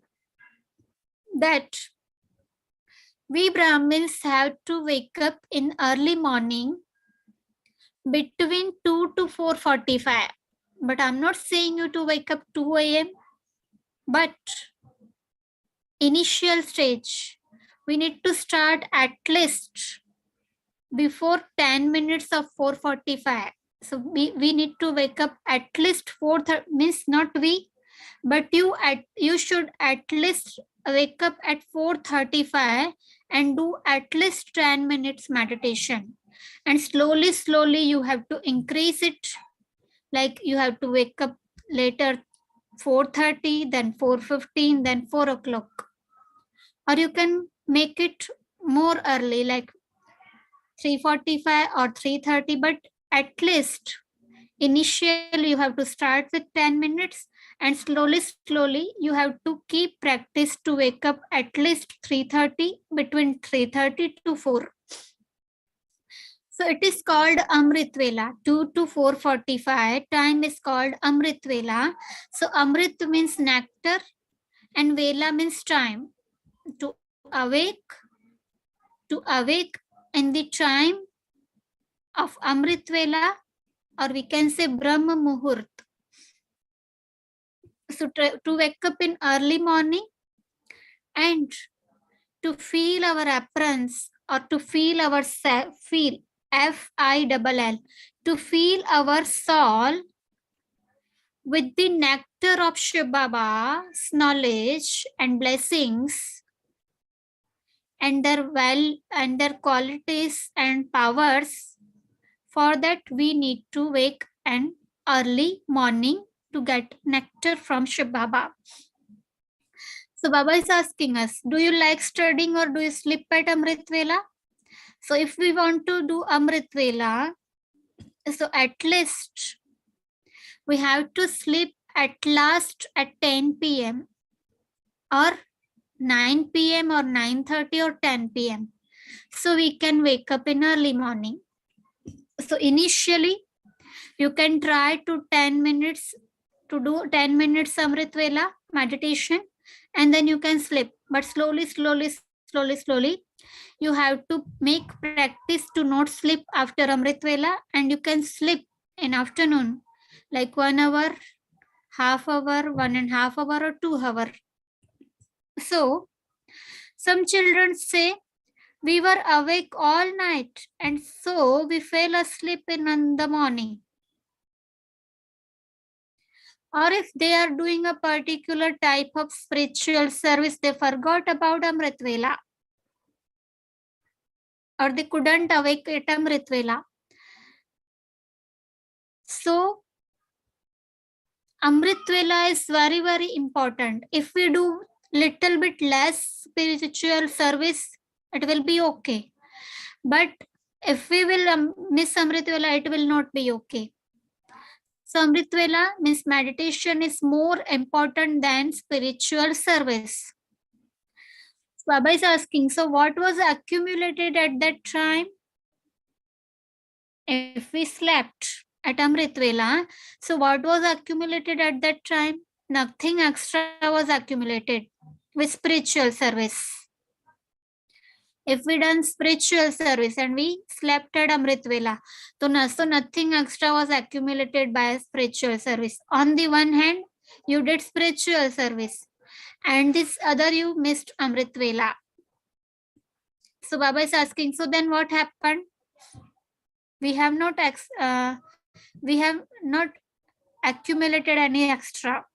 that we Brahmins have to wake up in early morning between 2 to 4:45. But I'm not saying you to wake up 2 a.m. But initial stage, we need to start at least before 10 minutes of 4:45. So we need to wake up at least 4:30, means not we, but you should at least wake up at 4:35 and do at least 10 minutes meditation. And slowly you have to increase it. Like you have to wake up later 4:30, then 4:15, then 4 o'clock. Or you can make it more early, like 3:45 or 3:30, but at least initially you have to start with 10 minutes and slowly you have to keep practice to wake up at least 3:30, between 3:30 to 4. So it is called Amrit Vela. 2 to 4:45 time is called Amrit Vela. So Amrit means nectar and Vela means time. To awake in the time of Amrit Vela, or we can say Brahma Muhurt. So to wake up in early morning and to feel our appearance, or to feel our feel FILL, to feel our soul with the nectar of Shiv Baba's knowledge and blessings and their qualities and powers. For that we need to wake and early morning to get nectar from Shiv Baba. So Baba is asking us, do you like studying or do you sleep at Amrit Vela? So if we want to do Amrit Vela, so at least we have to sleep at last at 10 p.m. or 9 p.m. or 9:30 or 10 p.m. So we can wake up in early morning. So initially, you can try to 10 minutes to do 10 minutes Amrit Vela meditation, and then you can sleep. But slowly, you have to make practice to not sleep after Amrit Vela, and you can sleep in afternoon, like 1 hour, half hour, 1.5 hour, or 2 hour. So some children say we were awake all night and so we fell asleep in the morning. Or if they are doing a particular type of spiritual service, they forgot about Amrit Vela. Or they couldn't awake at Amrit Vela. So Amrit Vela is very, very important. If we do little bit less spiritual service, it will be okay. But if we will miss Amrit Vela, it will not be okay. So Amrit Vela means meditation is more important than spiritual service. Baba is asking, so what was accumulated at that time? If we slept at Amrit Vela, so what was accumulated at that time? Nothing extra was accumulated with spiritual service. If we done spiritual service and we slept at Amrit Vela, so nothing extra was accumulated by spiritual service. On the one hand, you did spiritual service, and this other you missed Amrit Vela. So Baba is asking, so then what happened? We have not accumulated any extra.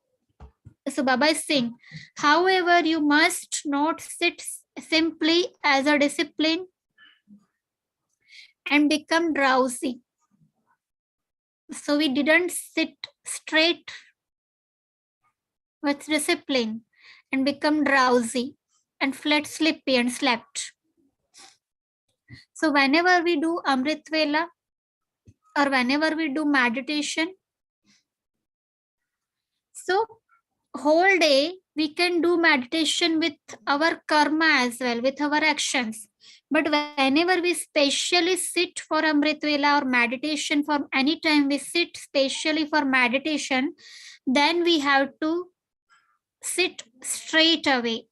So Baba is saying, however, you must not sit simply as a discipline and become drowsy. So we didn't sit straight with discipline and become drowsy and flat sleepy and slept. So whenever we do Amrit Vela or whenever we do meditation, so whole day we can do meditation with our karma as well, with our actions. But whenever we specially sit for Amrit Vela or meditation, for any time we sit specially for meditation, then we have to sit straight away.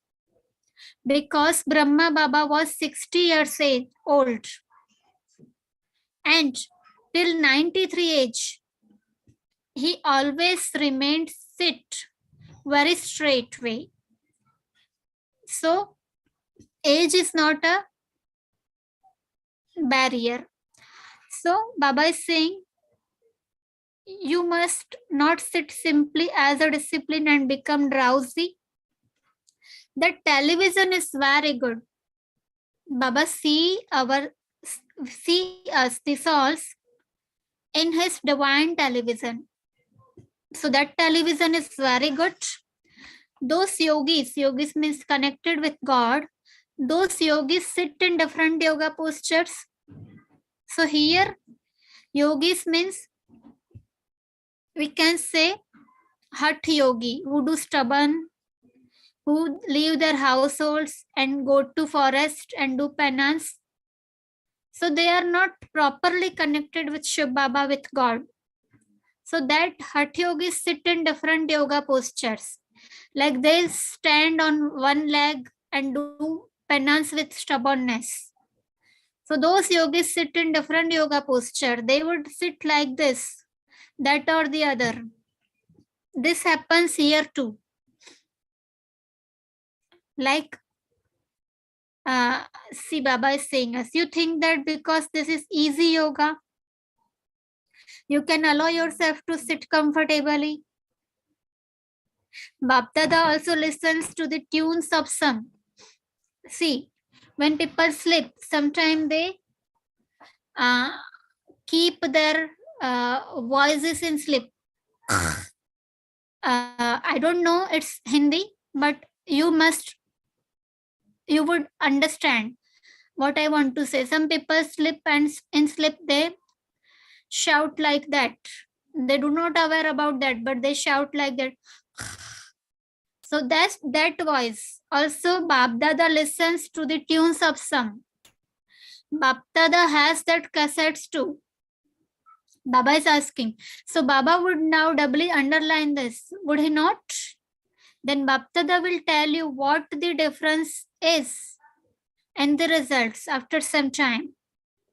Because Brahma Baba was 60 years old and till 93 age, he always remained sit very straight way. So age is not a barrier. So Baba is saying, you must not sit simply as a discipline and become drowsy. The television is very good. Baba see us, the souls, in his divine television. So that television is very good. Those yogis means connected with God, those yogis sit in different yoga postures. So here, yogis means we can say hut yogi, who do stubborn, who leave their households and go to forest and do penance. So they are not properly connected with Shiv Baba, with God. So that hut yogis sit in different yoga postures. Like they stand on one leg and do penance with stubbornness. So those yogis sit in different yoga posture. They would sit like this, that or the other. This happens here too. Like, see, Baba is saying us, you think that because this is easy yoga, you can allow yourself to sit comfortably. Bapdada also listens to the tunes of some. See, when people sleep, sometimes they keep their voices in sleep. I don't know it's Hindi, but you would understand what I want to say. Some people sleep and in sleep they shout like that. They do not aware about that, but they shout like that. So that's that voice. Also, Babdada listens to the tunes of some. Babdada has that cassettes too. Baba is asking. So Baba would now doubly underline this, would he not? Then Babdada will tell you what the difference is and the results after some time.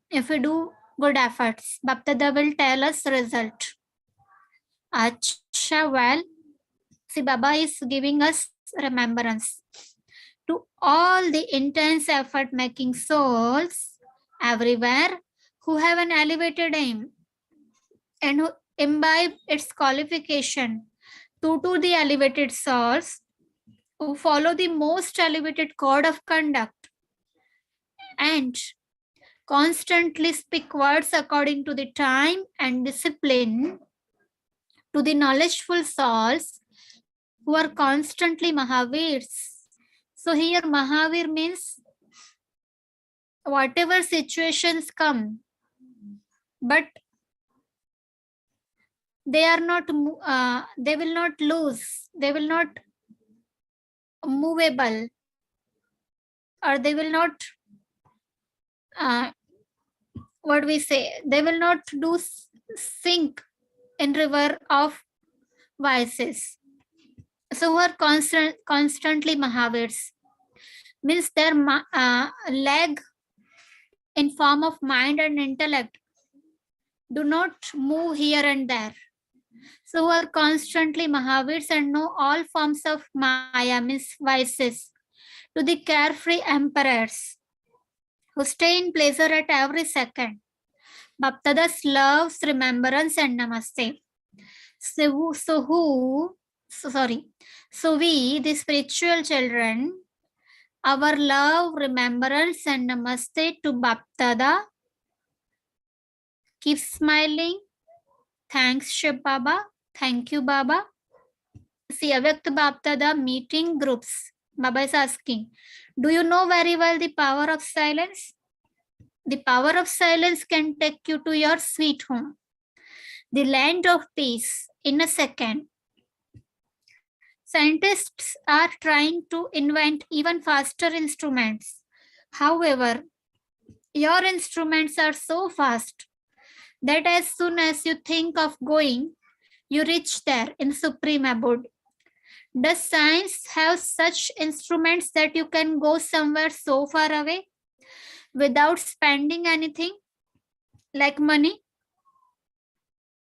If we do good efforts, Babdada will tell us result. Acha, well, see, Baba is giving us remembrance to all the intense effort making souls everywhere who have an elevated aim and who imbibe its qualification to the elevated souls who follow the most elevated code of conduct and constantly speak words according to the time and discipline to the knowledgeful souls who are constantly Mahavirs. So here Mahavir means whatever situations come, but they are not, they will not lose, they will not movable, or they will not, what we say, they will not do sink in river of vices. So who are constantly Mahavirs means their leg in form of mind and intellect do not move here and there. So who are constantly Mahavirs and know all forms of Maya means vices to the carefree emperors who stay in pleasure at every second. Bhaktadas loves remembrance and namaste. So we, the spiritual children, our love, remembrance, and namaste to Baptada. Keep smiling. Thanks, Shiv Baba. Thank you, Baba. See, Avyakt Baptada meeting groups. Baba is asking, do you know very well the power of silence? The power of silence can take you to your sweet home, the land of peace, in a second. Scientists are trying to invent even faster instruments. However, your instruments are so fast that as soon as you think of going, you reach there in supreme abode. Does science have such instruments that you can go somewhere so far away without spending anything like money?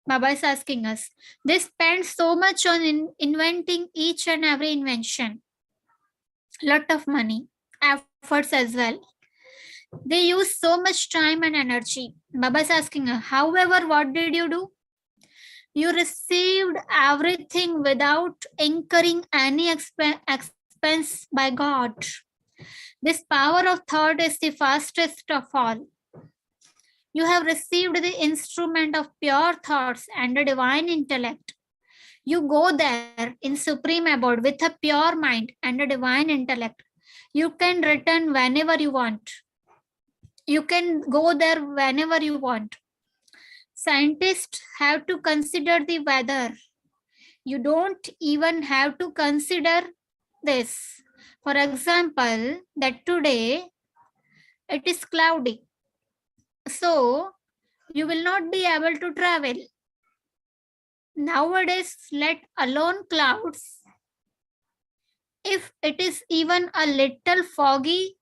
Baba is asking us. They spend so much on inventing each and every invention. Lot of money, efforts as well. They use so much time and energy. Baba is asking us, however, what did you do? You received everything without incurring any expense by God. This power of thought is the fastest of all. You have received the instrument of pure thoughts and a divine intellect. You go there in supreme abode with a pure mind and a divine intellect. You can return whenever you want. You can go there whenever you want. Scientists have to consider the weather. You don't even have to consider this. For example, that today it is cloudy. So you will not be able to travel. Nowadays, let alone clouds. If it is even a little foggy,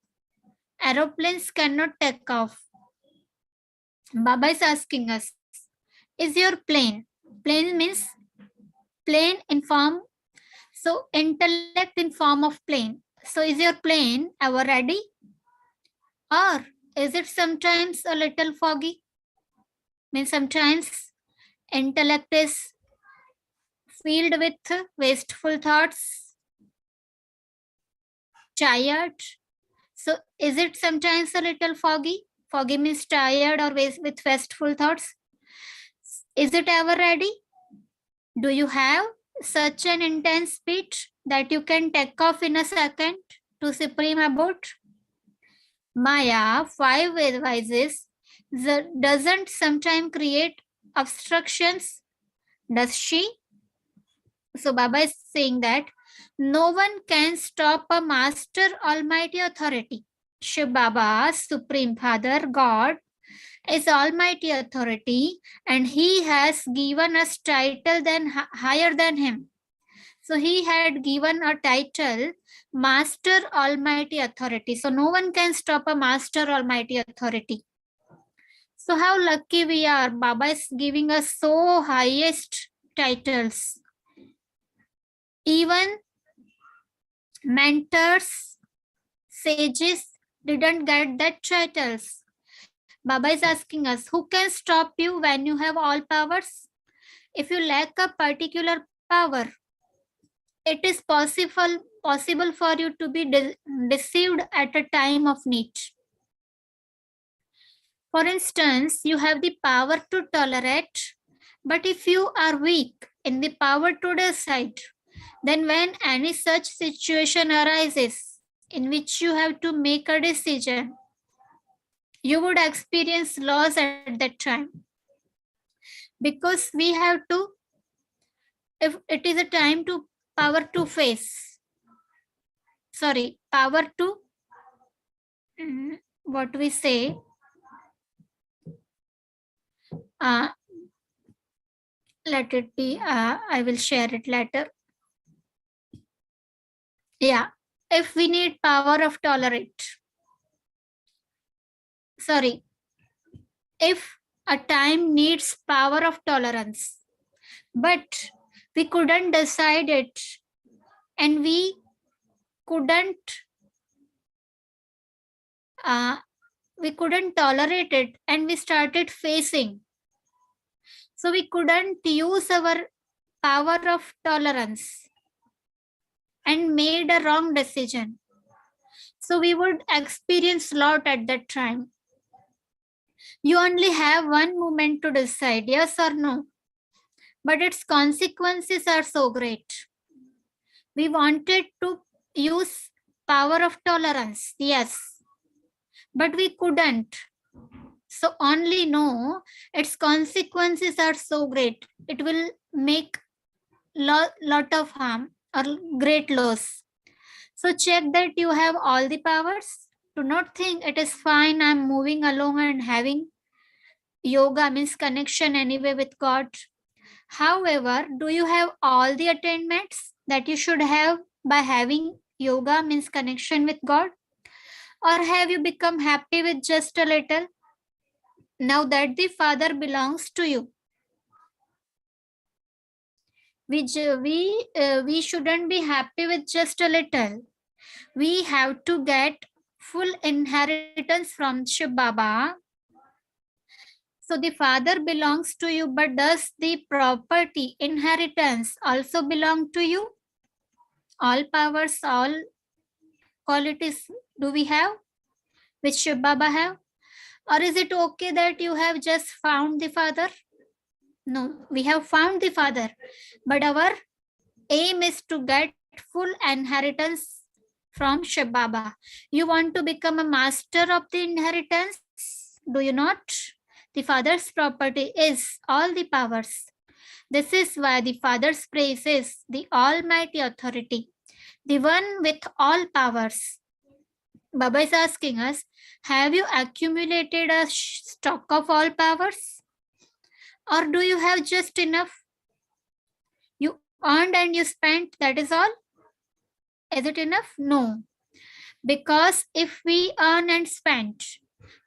aeroplanes cannot take off. Baba is asking us, is your plane? Plane means plane in form. So intellect in form of plane. So is your plane ever ready? Or is it sometimes a little foggy? Means sometimes intellect is filled with wasteful thoughts, tired. So is it sometimes a little foggy? Foggy means tired or with wasteful thoughts. Is it ever ready? Do you have such an intense speech that you can take off in a second to Supreme Abode? Maya, 5 vices, doesn't sometimes create obstructions, does she? So Baba is saying that no one can stop a master almighty authority. Shiv Baba, Supreme Father, God, is almighty authority and he has given us title higher than him. So he had given a title Master Almighty Authority. So no one can stop a Master Almighty Authority. So how lucky we are. Baba is giving us so highest titles. Even mentors, sages didn't get that titles. Baba is asking us, who can stop you when you have all powers? If you lack a particular power, it is possible for you to be deceived at a time of need. For instance, you have the power to tolerate, but if you are weak in the power to decide, then when any such situation arises in which you have to make a decision, you would experience loss at that time. Because we have to, if it is a time to power to face, power to, what we say, let it be, I will share it later. Yeah, if we need power of tolerate, if a time needs power of tolerance, but we couldn't decide it and we couldn't tolerate it and we started facing. So we couldn't use our power of tolerance and made a wrong decision. So we would experience lot at that time. You only have one moment to decide yes or no, but its consequences are so great. We wanted to use power of tolerance, yes, but we couldn't. So only know its consequences are so great. It will make lot of harm or great loss. So check that you have all the powers. Do not think it is fine, I'm moving along and having yoga means connection anyway with God. However, do you have all the attainments that you should have by having yoga means connection with God? Or have you become happy with just a little? Now that the Father belongs to you, we shouldn't be happy with just a little. We have to get full inheritance from Shiv Baba. So the Father belongs to you, but does the property, inheritance also belong to you? All powers, all qualities do we have, which Shiv Baba have? Or is it okay that you have just found the Father? No, we have found the Father, but our aim is to get full inheritance from Shiv Baba. You want to become a master of the inheritance, do you not? The Father's property is all the powers. This is why the Father's praise is the Almighty Authority, the one with all powers. Baba is asking us, have you accumulated a stock of all powers? Or do you have just enough? You earned and you spent, that is all? Is it enough? No. Because if we earn and spend,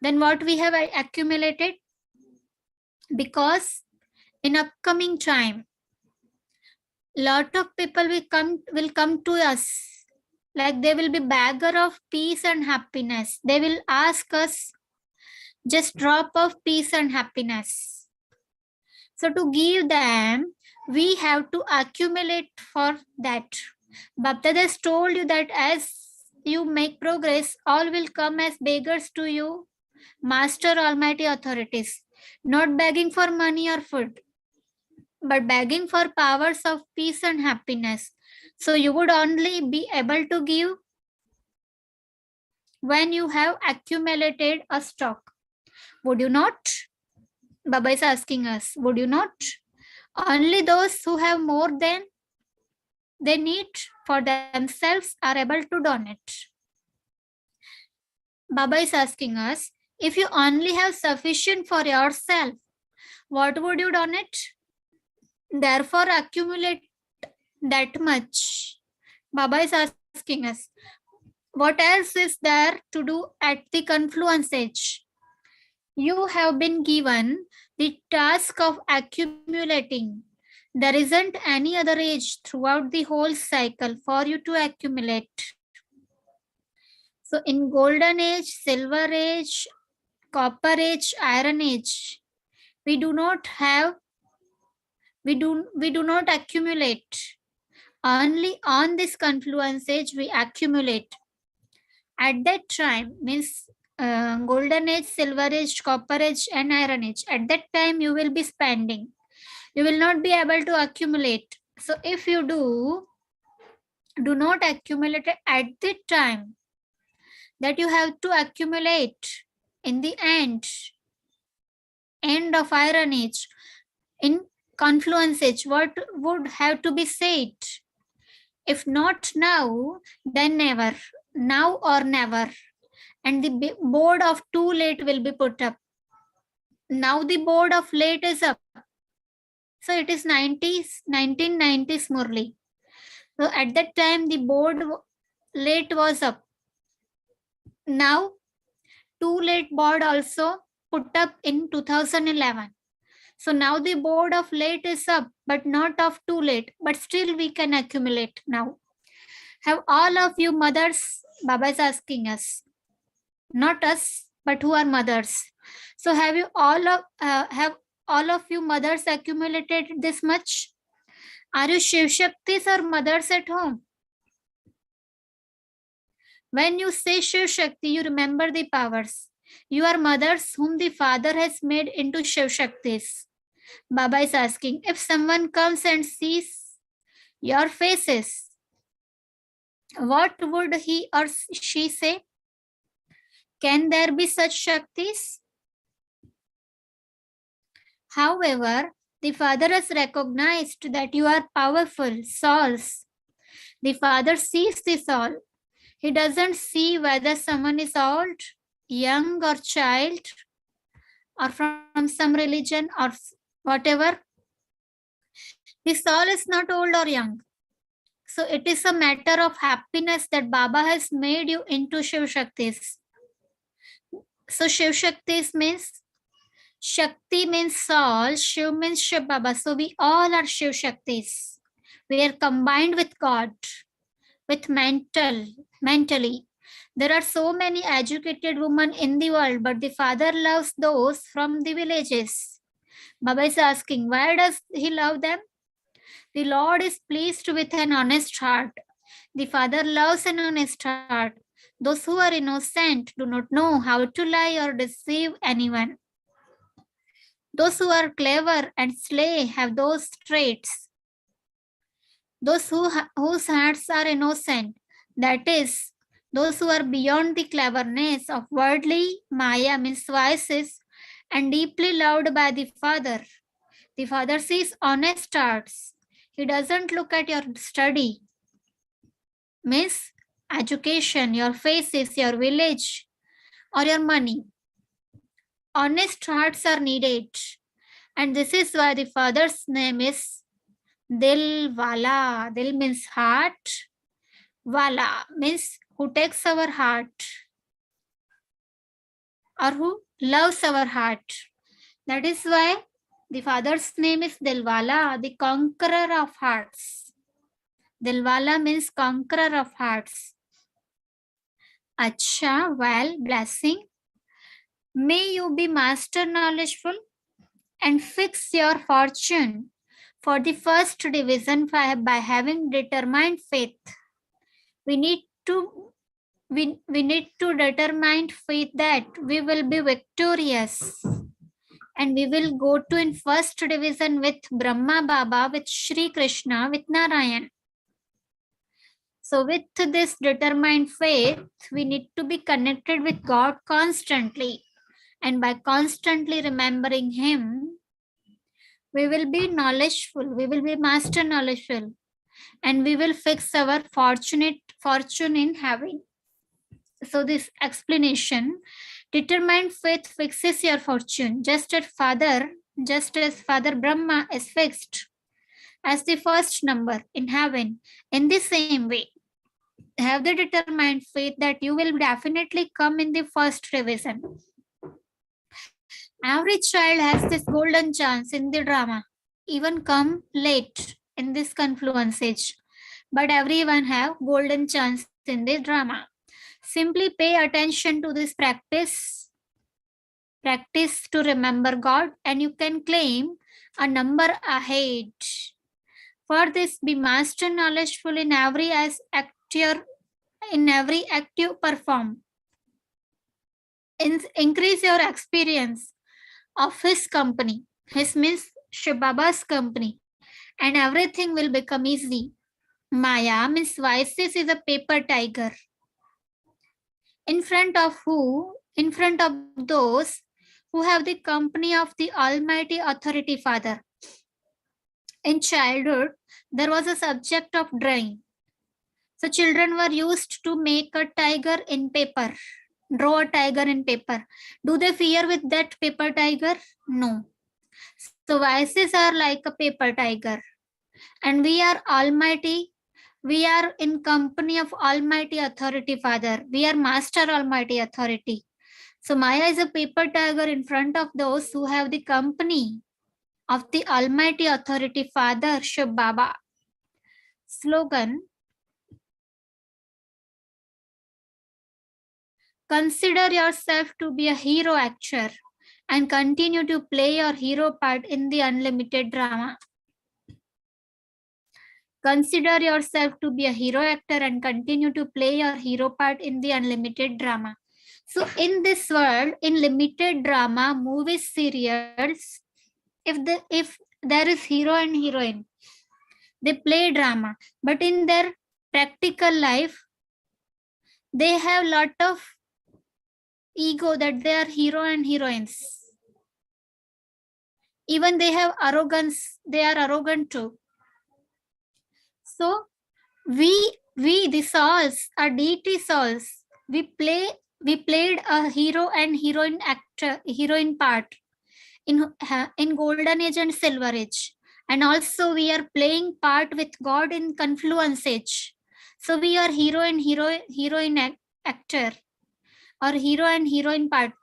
then what we have accumulated? Because in upcoming time, lot of people will come to us, like they will be beggar of peace and happiness. They will ask us just drop of peace and happiness. So to give them, we have to accumulate for that. Baptad has told you that as you make progress, all will come as beggars to you, Master Almighty authorities, not begging for money or food. but begging for powers of peace and happiness. So you would only be able to give when you have accumulated a stock. Would you not? Baba is asking us, would you not? Only those who have more than they need for themselves are able to donate. Baba is asking us, if you only have sufficient for yourself, what would you donate? Therefore, accumulate that much. Baba is asking us, what else is there to do at the confluence age? You have been given the task of accumulating. There isn't any other age throughout the whole cycle for you to accumulate. So in golden age, silver age, copper age, iron age, we do not accumulate. Only on this confluence age we accumulate. At that time, means golden age, silver age, copper age, and iron age. At that time, you will be spending. You will not be able to accumulate. So if you do not accumulate at the time that you have to accumulate in the end of iron age, in confluence age, what would have to be said? If not now, then never. Now or never. And the board of too late will be put up. Now the board of late is up. So it is 1990s Murli. So at that time the board late was up. Now too late board also put up in 2011. So now the board of late is up, but not of too late. But still we can accumulate now. Have all of you mothers, Baba is asking us, not us, but who are mothers. So have all of you mothers accumulated this much? Are you Shiv Shaktis or mothers at home? When you say Shiv Shakti, you remember the powers. You are mothers whom the Father has made into Shiv Shaktis. Baba is asking, if someone comes and sees your faces, what would he or she say? Can there be such Shaktis? However, the Father has recognized that you are powerful souls. The Father sees the soul. He doesn't see whether someone is old, young, or child, or from some religion or whatever. The soul is not old or young. So it is a matter of happiness that Baba has made you into Shiv Shaktis. So Shiv Shaktis means, Shakti means soul, Shiv means Shiv Baba. So we all are Shiv Shaktis. We are combined with God, with mentally. There are so many educated women in the world, but the Father loves those from the villages. Baba is asking, why does he love them? The Lord is pleased with an honest heart. The Father loves an honest heart. Those who are innocent do not know how to lie or deceive anyone. Those who are clever and slay have those traits. Those whose hearts are innocent, that is, those who are beyond the cleverness of worldly Maya means vices and deeply loved by the Father. The Father sees honest hearts. He doesn't look at your study, means education, your faces, your village, or your money. Honest hearts are needed. And this is why the Father's name is Dil Wala. Dil means heart. Wala means who takes our heart or who loves our heart. That is why the Father's name is Dilwala, the conqueror of hearts. Dilwala means conqueror of hearts. Acha, well, blessing. May you be master knowledgeful and fix your fortune for the first division by having determined faith. We need to determine faith that we will be victorious. And we will go to in first division with Brahma Baba, with Shri Krishna, with Narayan. So with this determined faith, we need to be connected with God constantly. And by constantly remembering Him, we will be knowledgeful, we will be master knowledgeful, and we will fix our fortune in heaven. So this explanation, determined faith fixes your fortune, just as Father Brahma is fixed as the first number in heaven. In the same way, have the determined faith that you will definitely come in the first revision. Every child has this golden chance in the drama, even come late in this confluence age. But everyone have golden chance in this drama. Simply pay attention to this practice to remember God, and you can claim a number ahead. For this, be master knowledgeful in every act you perform. Increase your experience of his company. His means Shiv Baba's company, and everything will become easy. Maya means vices is a paper tiger. In front of who? In front of those who have the company of the Almighty Authority Father. In childhood, there was a subject of drawing. So children were used to make a tiger in paper, draw a tiger in paper. Do they fear with that paper tiger? No. So vices are like a paper tiger. And we are Almighty. We are in company of Almighty Authority Father. We are Master Almighty Authority. So Maya is a paper tiger in front of those who have the company of the Almighty Authority Father, Shiv Baba. Slogan: consider yourself to be a hero actor and continue to play your hero part in the unlimited drama. Consider yourself to be a hero actor and continue to play your hero part in the unlimited drama. So in this world, in limited drama, movies, serials, if there is hero and heroine, they play drama. But in their practical life, they have lot of ego that they are hero and heroines. Even they have arrogance, they are arrogant too. So we the souls are deity souls. We played a hero and heroine part in golden age and silver age, and also we are playing part with God in confluence age. So we are hero and heroine actor, or hero and heroine part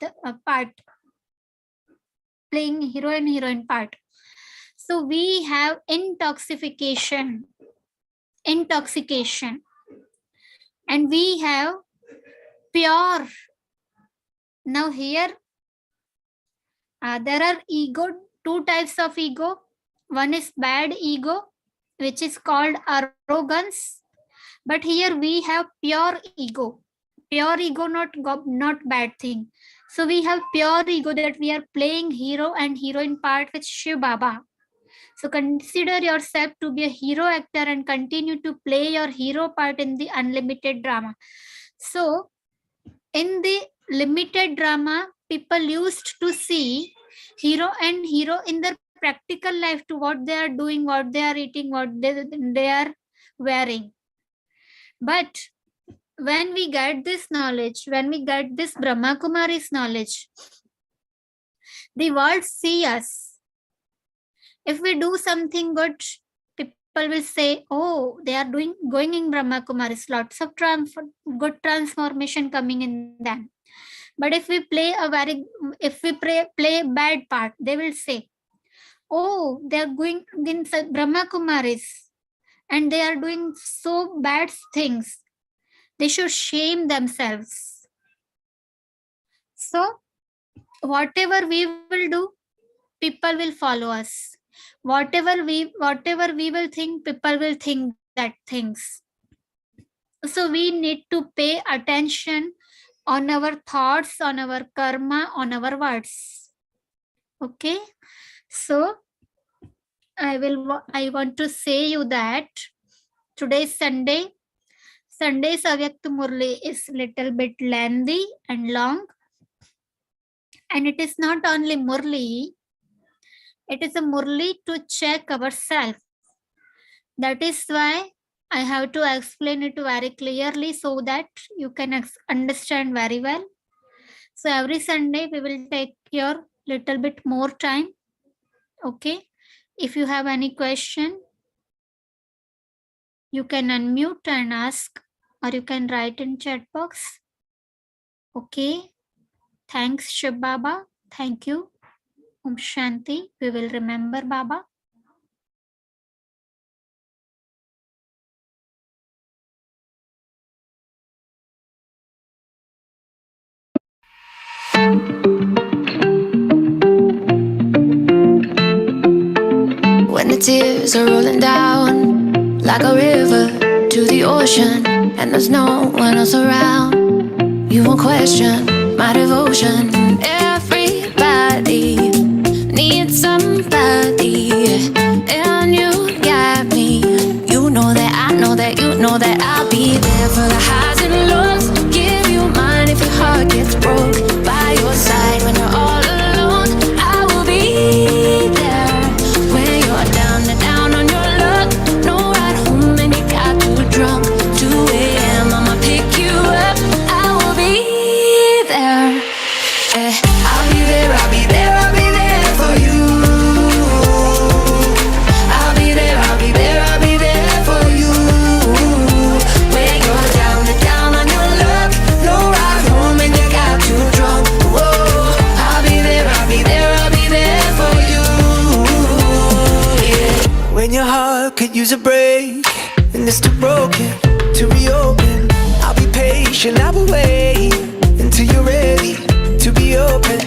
playing hero and heroine part. So we have intoxication, and we have pure. Now here there are two types of ego. One is bad ego, which is called arrogance, but here we have pure ego, not bad thing. So we have pure ego that we are playing hero and heroine part with Shiv Baba. So consider yourself to be a hero actor and continue to play your hero part in the unlimited drama. So in the limited drama, people used to see hero and hero in their practical life, to what they are doing, what they are eating, what they are wearing. But when we get this knowledge, when we get this Brahma Kumari's knowledge, the world see us. If we do something good, people will say, oh, they are going in Brahma Kumaris, lots of good transformation coming in them. But if we play play bad part, they will say, oh, they are going in Brahma Kumaris and they are doing so bad things. They should shame themselves. So whatever we will do, people will follow us. Whatever we will think, people will think that things. So we need to pay attention on our thoughts, on our karma, on our words. Okay, so I want to say you that today is Sunday. Sunday's Avyakt Murli is little bit lengthy and long, and it is not only Murli, it is a Murli to check ourselves. That is why I have to explain it very clearly so that you can understand very well. So every Sunday we will take your little bit more time. Okay, if you have any question, you can unmute and ask, or you can write in chat box. Okay, thanks Shiv Baba. Thank you. Om Shanti. We will remember Baba. When the tears are rolling down like a river to the ocean, and there's no one else around, you won't question my devotion. Everybody needs somebody, and you got me. You know that I know that you know that I'll be there for the highs and lows. Give you mine if your heart gets broke. By your side when you're all alone, I will be there. When you're down on your luck, no ride home and you got too drunk. 2 a.m. I'ma pick you up. I will be there. I'll be there, I'll be there, I'll be there for you. I'll be there, I'll be there, I'll be there for you. When you're down on your luck, no ride home and you got too drunk. Whoa, I'll be there, I'll be there, I'll be there for you. Yeah. When your heart could use a break and it's too broken to reopen, I'll be patient, I will wait until you're ready to be open.